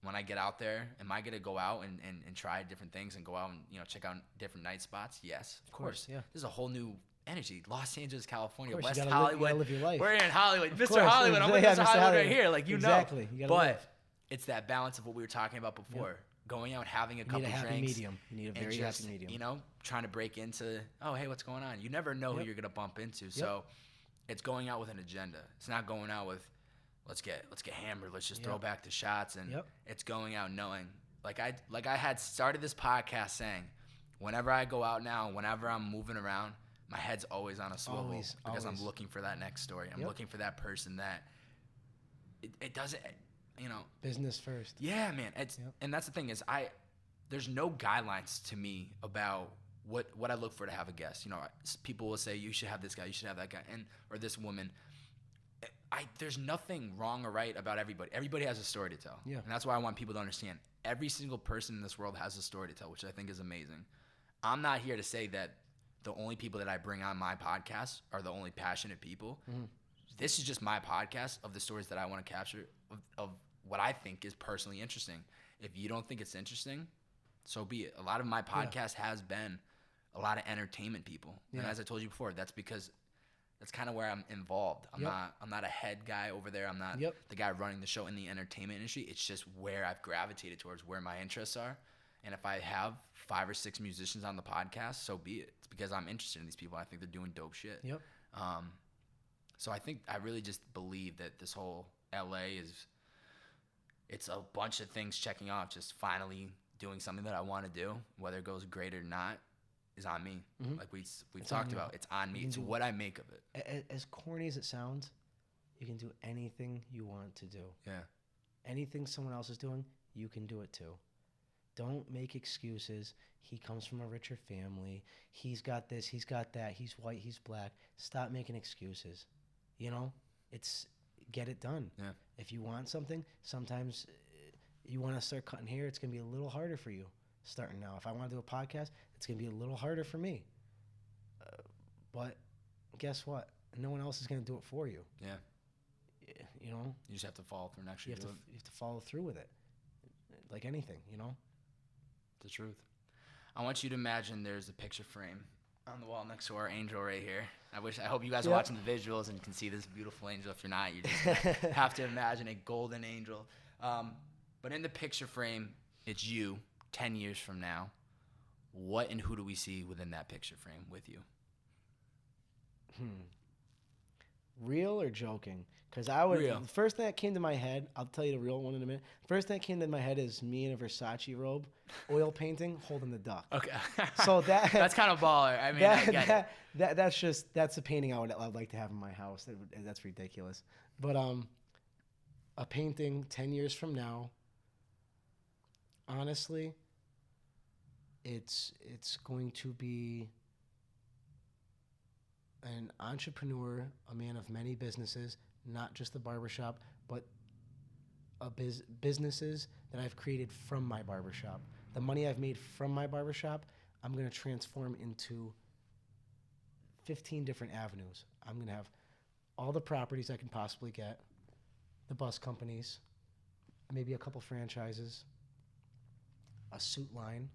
When I get out there, am I going to go out and try different things and go out and check out different night spots? Yes, of course. Yeah. There's a whole new energy. Los Angeles, California, West Hollywood. Live your life. We're in Hollywood. Mr. Hollywood. I'm with Mr. Hollywood right here. Like, exactly. know. But it's that balance of what we were talking about before. Yep. Going out, having a couple drinks. You need a happy medium. You need a very happy medium. Trying to break into, oh, hey, what's going on? You never know who you're going to bump into. So it's going out with an agenda. It's not going out with, let's get hammered. Let's just throw back the shots. And it's going out knowing, like I had started this podcast saying, whenever I go out now, whenever I'm moving around, my head's always on a swivel because I'm looking for that next story. I'm looking for that person that it doesn't, business first. Yeah, man. And that's the thing is there's no guidelines to me about what I look for to have a guest. People will say you should have this guy, you should have that guy, or this woman. There's nothing wrong or right about everybody. Everybody has a story to tell. Yeah. And that's why I want people to understand every single person in this world has a story to tell, which I think is amazing. I'm not here to say that the only people that I bring on my podcast are the only passionate people. Mm-hmm. This is just my podcast of the stories that I want to capture of what I think is personally interesting. If you don't think it's interesting, so be it. A lot of my podcast has been a lot of entertainment people. Yeah. And as I told you before, that's because that's kind of where I'm involved. I'm not a head guy over there. I'm not the guy running the show in the entertainment industry. It's just where I've gravitated towards, where my interests are. And if I have 5 or 6 musicians on the podcast, so be it. It's because I'm interested in these people. I think they're doing dope shit. Yep. So I really just believe that this whole LA it's a bunch of things checking off. Just finally doing something that I want to do, whether it goes great or not, is on me. Mm-hmm. Like we've talked about, it's on me. It's what I make of it. As corny as it sounds, you can do anything you want to do. Yeah. Anything someone else is doing, you can do it too. Don't make excuses. He comes from a richer family. He's got this. He's got that. He's white. He's black. Stop making excuses. You know, it's get it done. Yeah. If you want something, sometimes you want to start cutting hair. It's going to be a little harder for you starting now. If I want to do a podcast, it's going to be a little harder for me. But guess what? No one else is going to do it for you. Yeah. You know? You just have to follow through and actually do it. You have to follow through with it. Like anything, you know? The truth. I want you to imagine there's a picture frame on the wall next to our angel right here. I hope you guys are watching the visuals and can see this beautiful angel. If you're not, you just have to imagine a golden angel. But in the picture frame, it's you 10 years from now. What and who do we see within that picture frame with you? Real or joking? Because I would. Real. The first thing that came to my head, I'll tell you the real one in a minute. First thing that came to my head is me in a Versace robe, oil painting, holding the duck. Okay. So that's kind of baller. I mean, I get it. That's a painting I'd like to have in my house. That's ridiculous. But a painting 10 years from now. Honestly, it's going to be an entrepreneur, a man of many businesses, not just the barbershop, but businesses that I've created from my barbershop. The money I've made from my barbershop, I'm going to transform into 15 different avenues. I'm going to have all the properties I can possibly get, the bus companies, maybe a couple franchises, a suit line.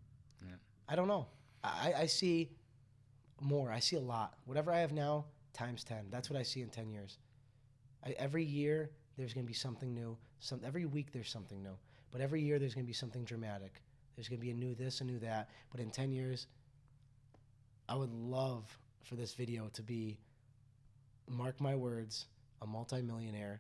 Yeah. I don't know. I see more. I see a lot. Whatever I have now, times 10. That's what I see in 10 years. Every year, there's going to be something new. Every week, there's something new. But every year, there's going to be something dramatic. There's going to be a new this, a new that. But in 10 years, I would love for this video to be, mark my words, a multimillionaire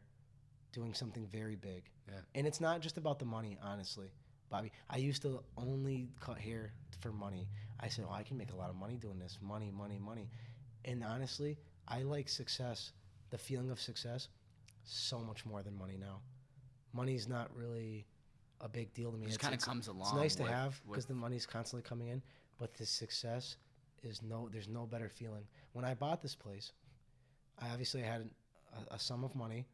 doing something very big. Yeah. And it's not just about the money, honestly, Bobby. I used to only cut hair for money. I said, I can make a lot of money doing this. Money, money, money. And honestly, I like success, the feeling of success, so much more than money now. Money's not really a big deal to me. It just kind of comes along. It's nice to have because the money's constantly coming in, but the success is there's no better feeling. When I bought this place, I obviously had a sum of money.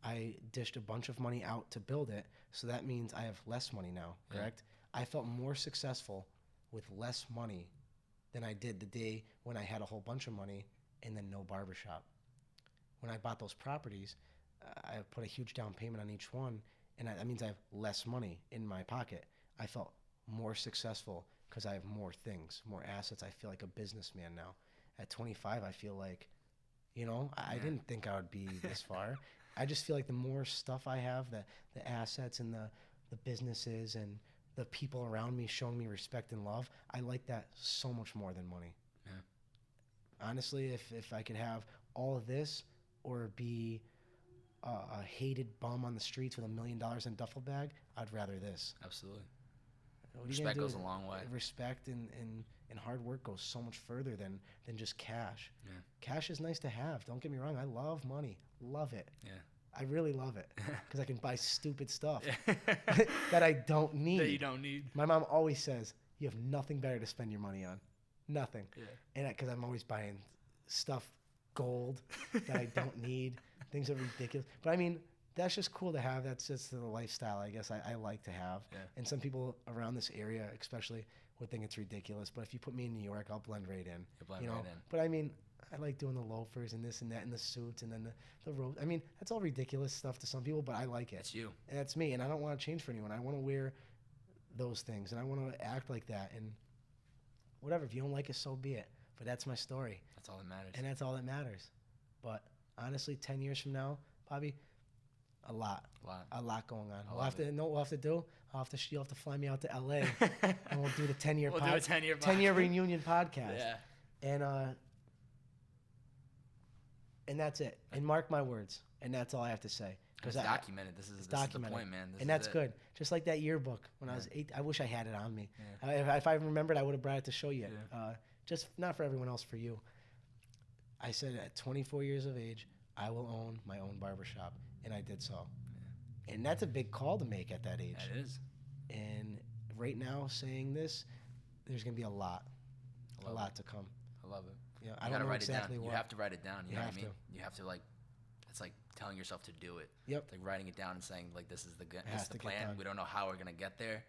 I dished a bunch of money out to build it, so that means I have less money now, correct? Yeah. I felt more successful with less money than I did the day when I had a whole bunch of money and then no barbershop. When I bought those properties, I put a huge down payment on each one, and that means I have less money in my pocket. I felt more successful because I have more things, more assets. I feel like a businessman now. At 25, I feel like, I didn't think I would be this far. I just feel like the more stuff I have, the assets and the businesses and the people around me showing me respect and love, I like that so much more than money. Yeah. Honestly, if I could have all of this or be a hated bum on the streets with $1 million in a duffel bag, I'd rather this. Absolutely. Respect goes a long way. Respect and hard work goes so much further than just cash. Yeah. Cash is nice to have. Don't get me wrong. I love money. Love it. Yeah. I really love it because I can buy stupid stuff that I don't need. That you don't need. My mom always says, you have nothing better to spend your money on. Nothing. Yeah. And because I'm always buying stuff, gold that I don't need. Things are ridiculous. But I mean, that's just cool to have. That's just the lifestyle, I guess, I like to have. Yeah. And some people around this area, especially, would think it's ridiculous. But if you put me in New York, I'll blend right in. You'll blend right in. But I mean, I like doing the loafers and this and that and the suits and then the robe. I mean, that's all ridiculous stuff to some people, but I like it. It's you. And that's me. And I don't want to change for anyone. I want to wear those things and I want to act like that. And whatever, if you don't like it, so be it. But that's my story. That's all that matters. And that's all that matters. But honestly, 10 years from now, Bobby, a lot going on. We'll have to do. You'll have to fly me out to LA and we'll do the 10-year do a 10-year reunion podcast. Yeah. And that's it. And mark my words. And that's all I have to say. It's documented. This is the point, man. That's good. Just like that yearbook when I was 8. I wish I had it on me. Yeah. If I remembered, I would have brought it to show you. Yeah. Just not for everyone else, for you. I said at 24 years of age, I will own my own barbershop. And I did so. Yeah. And that's a big call to make at that age. That is. And right now saying this, there's gonna be a lot to come. I love it. Yeah, You I don't gotta know write exactly it down. what. You have to write it down. You know what I have mean? to. You have to, like, it's like telling yourself to do it. Yep. It's like writing it down and saying, like, this is the has this is the to get plan. done. We don't know how we're gonna get there.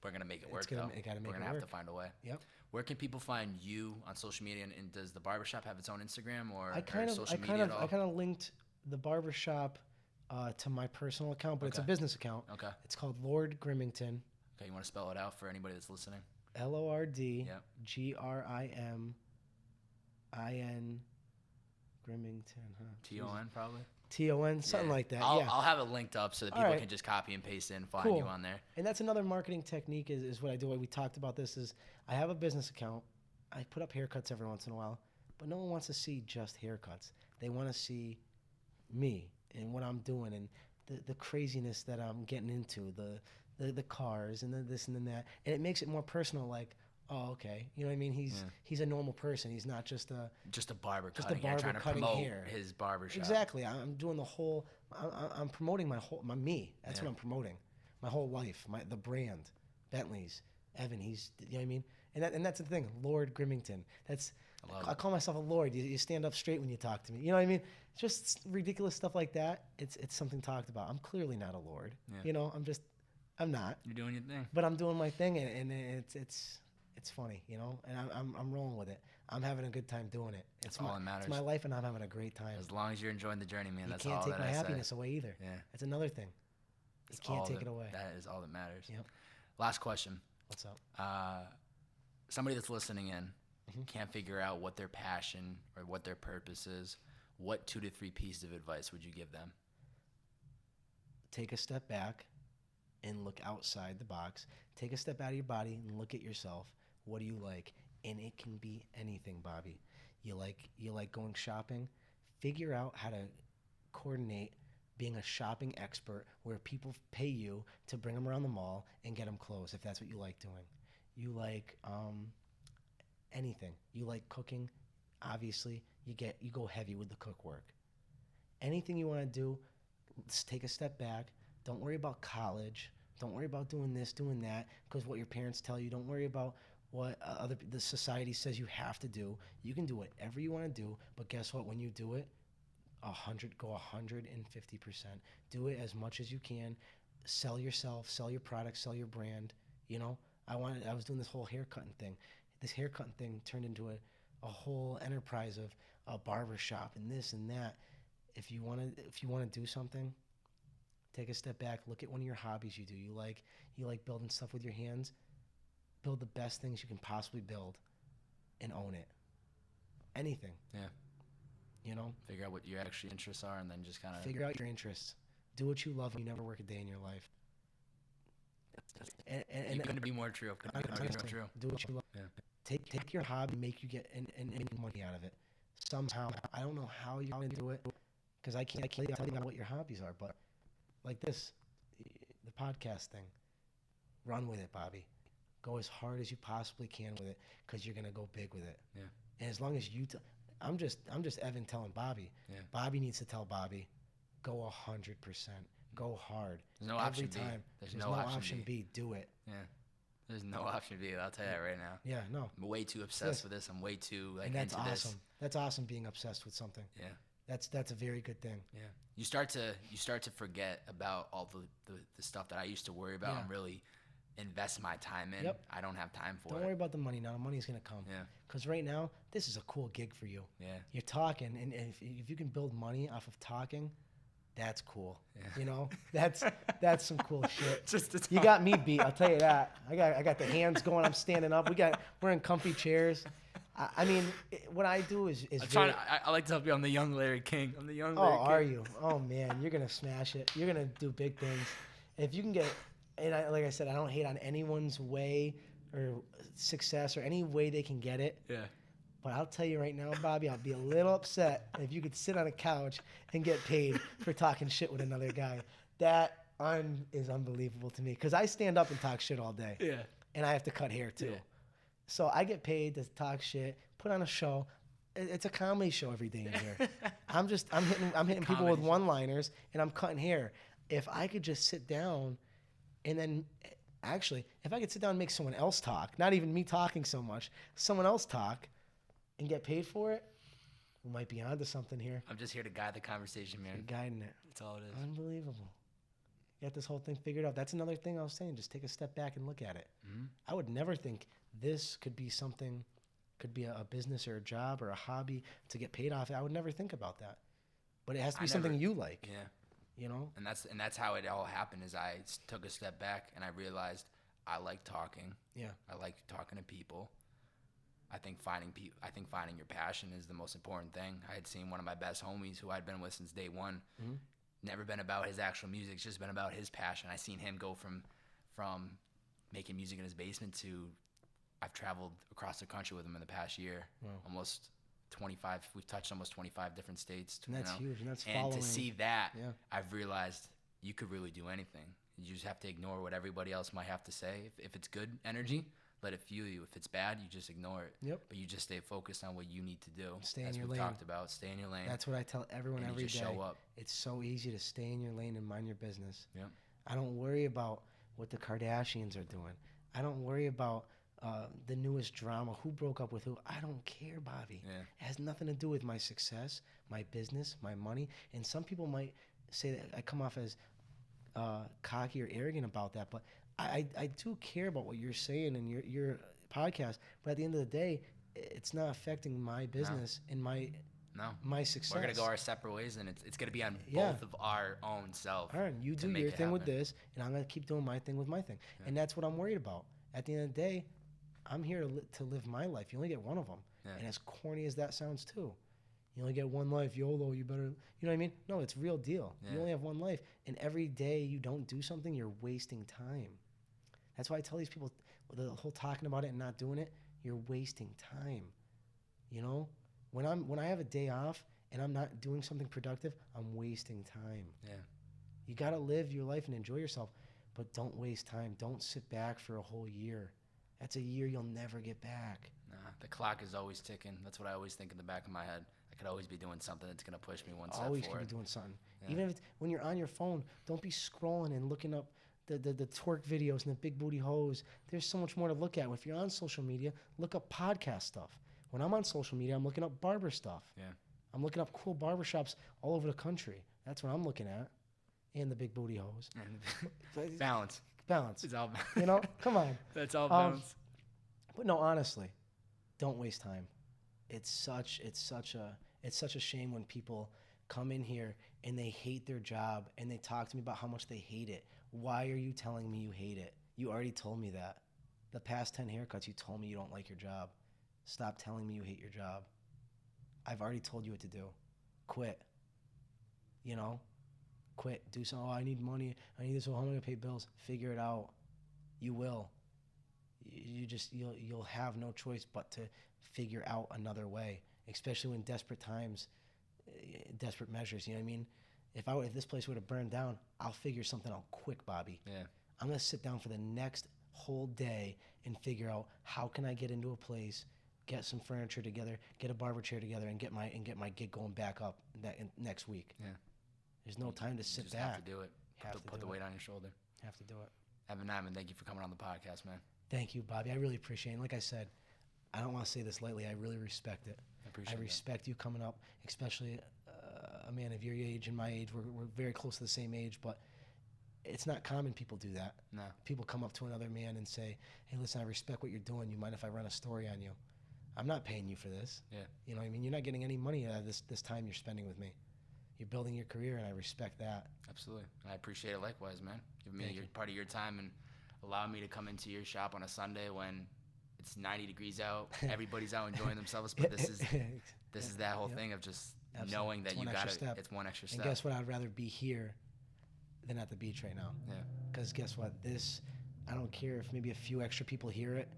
We're gonna make it work, though. You gotta make we're it gonna have work. to find a way. Yep. Where can people find you on social media? And does the Barbershop have its own Instagram or I kind of linked the Barbershop to my personal account, but it's a business account. Okay. It's called Lord Grimmington. Okay, you want to spell it out for anybody that's listening? LORD Yep. GRIMIN Grimmington, huh? TON probably. TON, something like that. I'll have it linked up so that people right. can just copy and paste it and find Cool. you on there. And that's another marketing technique is what I do. We talked about this is I have a business account. I put up haircuts every once in a while, but no one wants to see just haircuts. They want to see me and what I'm doing and the craziness that I'm getting into, the cars and the this and then that. And it makes it more personal, like, oh, okay. You know what I mean? He's a normal person. He's not just a barber just cutting a barber hair, trying to cutting promote hair. his barbershop. Exactly. I'm doing the whole. I'm promoting my me. That's what I'm promoting. My whole life. The brand, Bentley's, Evan. He's you know what I mean. And that's the thing. Lord Grimmington. I call myself a lord. You stand up straight when you talk to me. You know what I mean? Just ridiculous stuff like that. It's something talked about. I'm clearly not a lord. Yeah. You know. I'm not. You're doing your thing. But I'm doing my thing, and it's funny, you know, and I'm rolling with it. I'm having a good time doing it. That's all that matters. It's my life, and I'm having a great time. As long as you're enjoying the journey, man, that's all You that can't take my I happiness say. away either. Yeah. That's another thing. You can't take it away. That is all that matters. Yep. Last question. What's up? Somebody that's listening in can't figure out what their passion or what their purpose is. What 2 to 3 pieces of advice would you give them? Take a step back and look outside the box. Take a step out of your body and look at yourself. What do you like? And it can be anything, Bobby. You like going shopping? Figure out how to coordinate being a shopping expert where people pay you to bring them around the mall and get them clothes if that's what you like doing. You like anything. You like cooking? Obviously, you go heavy with the cook work. Anything you want to do, let's take a step back. Don't worry about college. Don't worry about doing this, doing that, because what your parents tell you. Don't worry about what the society says you have to do. You can do whatever you want to do, but guess what? When you do it, go 150%. Do it as much as you can. Sell yourself, sell your product, sell your brand. You know, I was doing this whole haircutting thing. This haircutting thing turned into a whole enterprise of a barbershop and this and that. If you want to do something, take a step back. Look at one of your hobbies you do. You like building stuff with your hands. Build the best things you can possibly build, and own it. Anything. Yeah. You know. Figure out what your actual interests are, and then just kind of figure out your interests. Do what you love, and you never work a day in your life. And couldn't be more true. True. Do what you love. Yeah. Take your hobby, make you get and make money out of it. Somehow, I don't know how you're going to do it, because I can't tell you what your hobbies are, but like this, the podcast thing, run with it, Bobby. Go as hard as you possibly can with it, because you're gonna go big with it. Yeah. And as long as you, I'm just Evan telling Bobby. Yeah. Bobby needs to tell Bobby, go 100%, go hard. There's no option B. There's no option B. Do it. Yeah. There's no option B. I'll tell you that right now. Yeah. No. I'm way too obsessed with this. I'm way too and that's into awesome. This. That's awesome being obsessed with something. Yeah. That's a very good thing. Yeah. You start to forget about all the stuff that I used to worry about and really invest my time in. Yep. I don't have time for it. Don't worry about the money now. The money's going to come. Yeah. Because right now, this is a cool gig for you. Yeah. You're talking, and if you can build money off of talking, that's cool. Yeah. You know, that's some cool shit. Just to talk. You got me beat. I'll tell you that. I got the hands going. I'm standing up. We're in comfy chairs. I mean, what I do is I like to help you. I'm the young Larry King. I'm the young Larry King. Oh, are you? Oh man, you're gonna smash it. You're gonna do big things. If you can get, and like I said, I don't hate on anyone's way or success or any way they can get it. Yeah. But I'll tell you right now, Bobby, I'll be a little upset if you could sit on a couch and get paid for talking shit with another guy. That is unbelievable to me, because I stand up and talk shit all day. Yeah. And I have to cut hair too. Yeah. So I get paid to talk shit, put on a show. It's a comedy show every day in here. I'm hitting people with one-liners, and I'm cutting hair. If I could just sit down and then Actually, if I could sit down and make someone else talk, not even me talking so much, someone else talk and get paid for it, we might be onto something here. I'm just here to guide the conversation, man. You're guiding it. That's all it is. Unbelievable. You got this whole thing figured out. That's another thing I was saying. Just take a step back and look at it. Mm-hmm. I would never think this could be something, could be a business or a job or a hobby to get paid off. I would never think about that. But it has to be something you like. Yeah. You know? And that's how it all happened. Is I took a step back and I realized I like talking. Yeah. I like talking to people. I think finding your passion is the most important thing. I had seen one of my best homies who I'd been with since day one. Mm-hmm. Never been about his actual music. It's just been about his passion. I seen him go from making music in his basement to I've traveled across the country with him in the past year. Wow. Almost 25. We've touched almost 25 different states. And that's huge. And that's and to see that, yeah. I've realized you could really do anything. You just have to ignore what everybody else might have to say. If it's good energy, let it fuel you. If it's bad, you just ignore it. Yep. But you just stay focused on what you need to do. Stay in As your we lane. talked about, stay in your lane. That's what I tell everyone and every you just day. Show up. It's so easy to stay in your lane and mind your business. Yep. I don't worry about what the Kardashians are doing. I don't worry about the newest drama, who broke up with who. I don't care, Bobby. Yeah. It has nothing to do with my success, my business, my money. And some people might say that I come off as cocky or arrogant about that, but I do care about what you're saying in your podcast. But at the end of the day, it's not affecting my business and my success. We're gonna go our separate ways, and it's gonna be on Yeah. both of our own self. All right, you do your thing with this, and I'm gonna keep doing my thing with my thing, and that's what I'm worried about. At the end of the day, I'm here to live my life. You only get one of them, and as corny as that sounds too, you only get one life. YOLO, you better, you know what I mean? No, it's real deal. Yeah. You only have one life, and every day you don't do something, you're wasting time. That's why I tell these people, the whole talking about it and not doing it, you're wasting time. You know, when I have a day off and I'm not doing something productive, I'm wasting time. Yeah. You gotta live your life and enjoy yourself, but don't waste time. Don't sit back for a whole year. That's a year you'll never get back. Nah, the clock is always ticking. That's what I always think in the back of my head. I could always be doing something that's gonna push me one step Always forward. could be doing something. Yeah. Even if when you're on your phone, don't be scrolling and looking up the twerk videos and the big booty hoes. There's so much more to look at. If you're on social media, look up podcast stuff. When I'm on social media, I'm looking up barber stuff. Yeah. I'm looking up cool barbershops all over the country. That's what I'm looking at. And the big booty hoes. Balance. Balance. It's all You know, come on. That's all balance. But no, honestly, don't waste time. It's such a shame when people come in here and they hate their job and they talk to me about how much they hate it. Why are you telling me you hate it? You already told me that. The past 10 haircuts, you told me you don't like your job. Stop telling me you hate your job. I've already told you what to do. Quit. You know? Quit. Do something. Oh, I need money. I need this. Oh, how am I going to pay bills? Figure it out. You will. You'll have no choice but to figure out another way, especially when desperate times, desperate measures, you know what I mean? If this place would have burned down, I'll figure something out quick, Bobby. Yeah. I'm going to sit down for the next whole day and figure out how can I get into a place, get some furniture together, get a barber chair together, and get my gig going back up next week. Yeah. There's no time to sit just back. Have to do it. Put the weight on your shoulder. Have to do it. Evan Nyman, thank you for coming on the podcast, man. Thank you, Bobby. I really appreciate it. And like I said, I don't want to say this lightly. I really respect it. I respect you coming up, especially a man of your age and my age. We're very close to the same age, but it's not common people do that. No. People come up to another man and say, hey, listen, I respect what you're doing. You mind if I run a story on you? I'm not paying you for this. Yeah. You know what I mean? You're not getting any money out of this time you're spending with me. You're building your career, and I respect that. Absolutely. And I appreciate it likewise, man. Giving me part of your time and allowing me to come into your shop on a Sunday when it's 90 degrees out. Everybody's out enjoying themselves, but this is that whole thing of just knowing that you got it. It's one extra step. And guess what? I'd rather be here than at the beach right now. Yeah. Because guess what? I don't care if maybe a few extra people hear it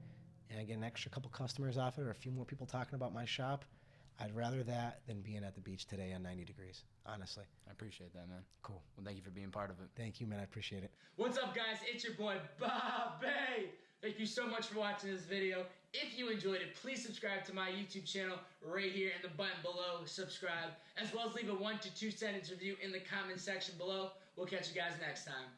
and I get an extra couple customers off it or a few more people talking about my shop. I'd rather that than being at the beach today on 90 degrees, honestly. I appreciate that, man. Cool. Well, thank you for being part of it. Thank you, man. I appreciate it. What's up, guys? It's your boy, Bobbbaaaay. Thank you so much for watching this video. If you enjoyed it, please subscribe to my YouTube channel right here in the button below. Subscribe, as well as leave a 1 to 2 sentence review in the comment section below. We'll catch you guys next time.